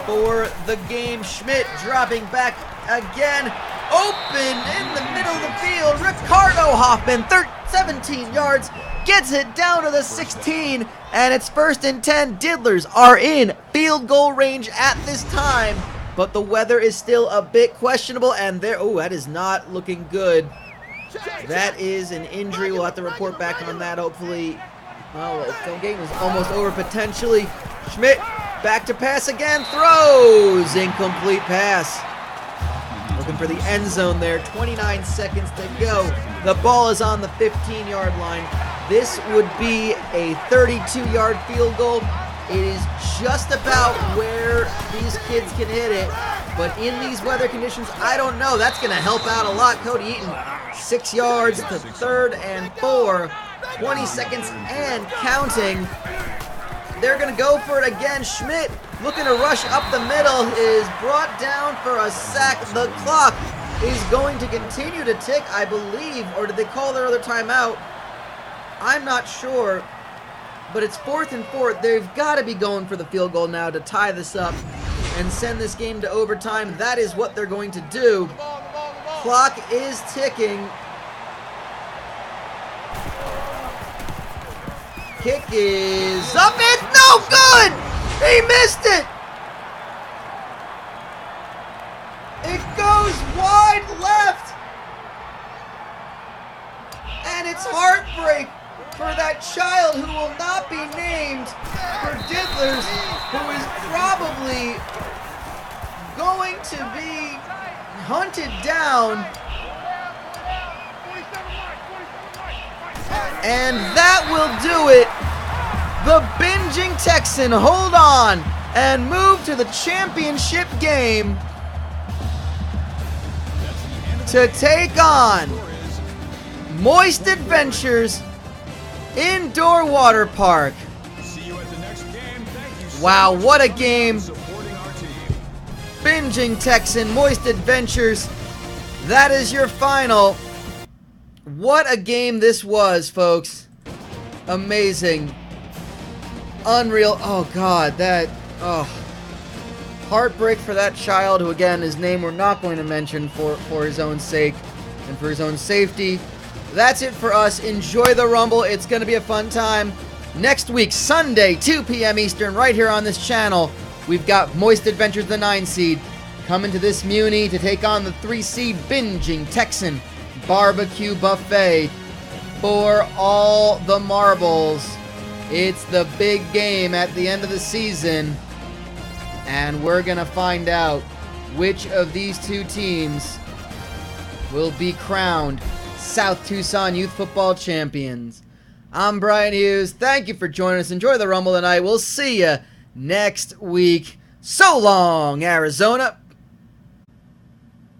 [SPEAKER 1] for the game. Schmidt dropping back again. Open in the middle of the field. Ricardo Hoffman, 17 yards, gets it down to the 16, and it's 1st and 10. Diddlers are in field goal range at this time, but the weather is still a bit questionable, and that is not looking good. That is an injury. We'll have to report back on that, hopefully. Oh, the game is almost over potentially. Schmidt back to pass again, throws, incomplete pass. Looking for the end zone there, 29 seconds to go. The ball is on the 15-yard line. This would be a 32-yard field goal. It is just about where these kids can hit it, but in these weather conditions, I don't know. That's going to help out a lot. Cody Eaton, 6 yards to 3rd and 4, 20 seconds and counting. They're going to go for it again. Schmidt, looking to rush up the middle, is brought down for a sack. The clock is going to continue to tick, I believe, or did they call their other timeout? I'm not sure, but it's 4th and 4. They've got to be going for the field goal now to tie this up and send this game to overtime. That is what they're going to do. Clock is ticking. Kick is up. It's no good. He missed it. It goes wide left. And it's heartbreak for that child who will not be named for Diddlers, who is probably going to be hunted down. And that will do it. The binging Texan hold on and move to the championship game to take on Moist Adventures Indoor Water Park. Wow, what a game. Binging Texan, Moist Adventures. That is your final. What a game this was, folks. Amazing. Unreal. Oh, God, heartbreak for that child who, again, his name we're not going to mention for his own sake and for his own safety. That's it for us. Enjoy the Rumble. It's going to be a fun time. Next week, Sunday, 2 p.m. Eastern, right here on this channel, we've got Moist Adventures, the 9 seed, coming to this Muni to take on the 3 seed Binging Texan Barbecue Buffet for all the marbles. It's the big game at the end of the season, and we're going to find out which of these two teams will be crowned South Tucson Youth Football Champions. I'm Brian Hughes. Thank you for joining us. Enjoy the Rumble tonight. We'll see you next week. So long, Arizona.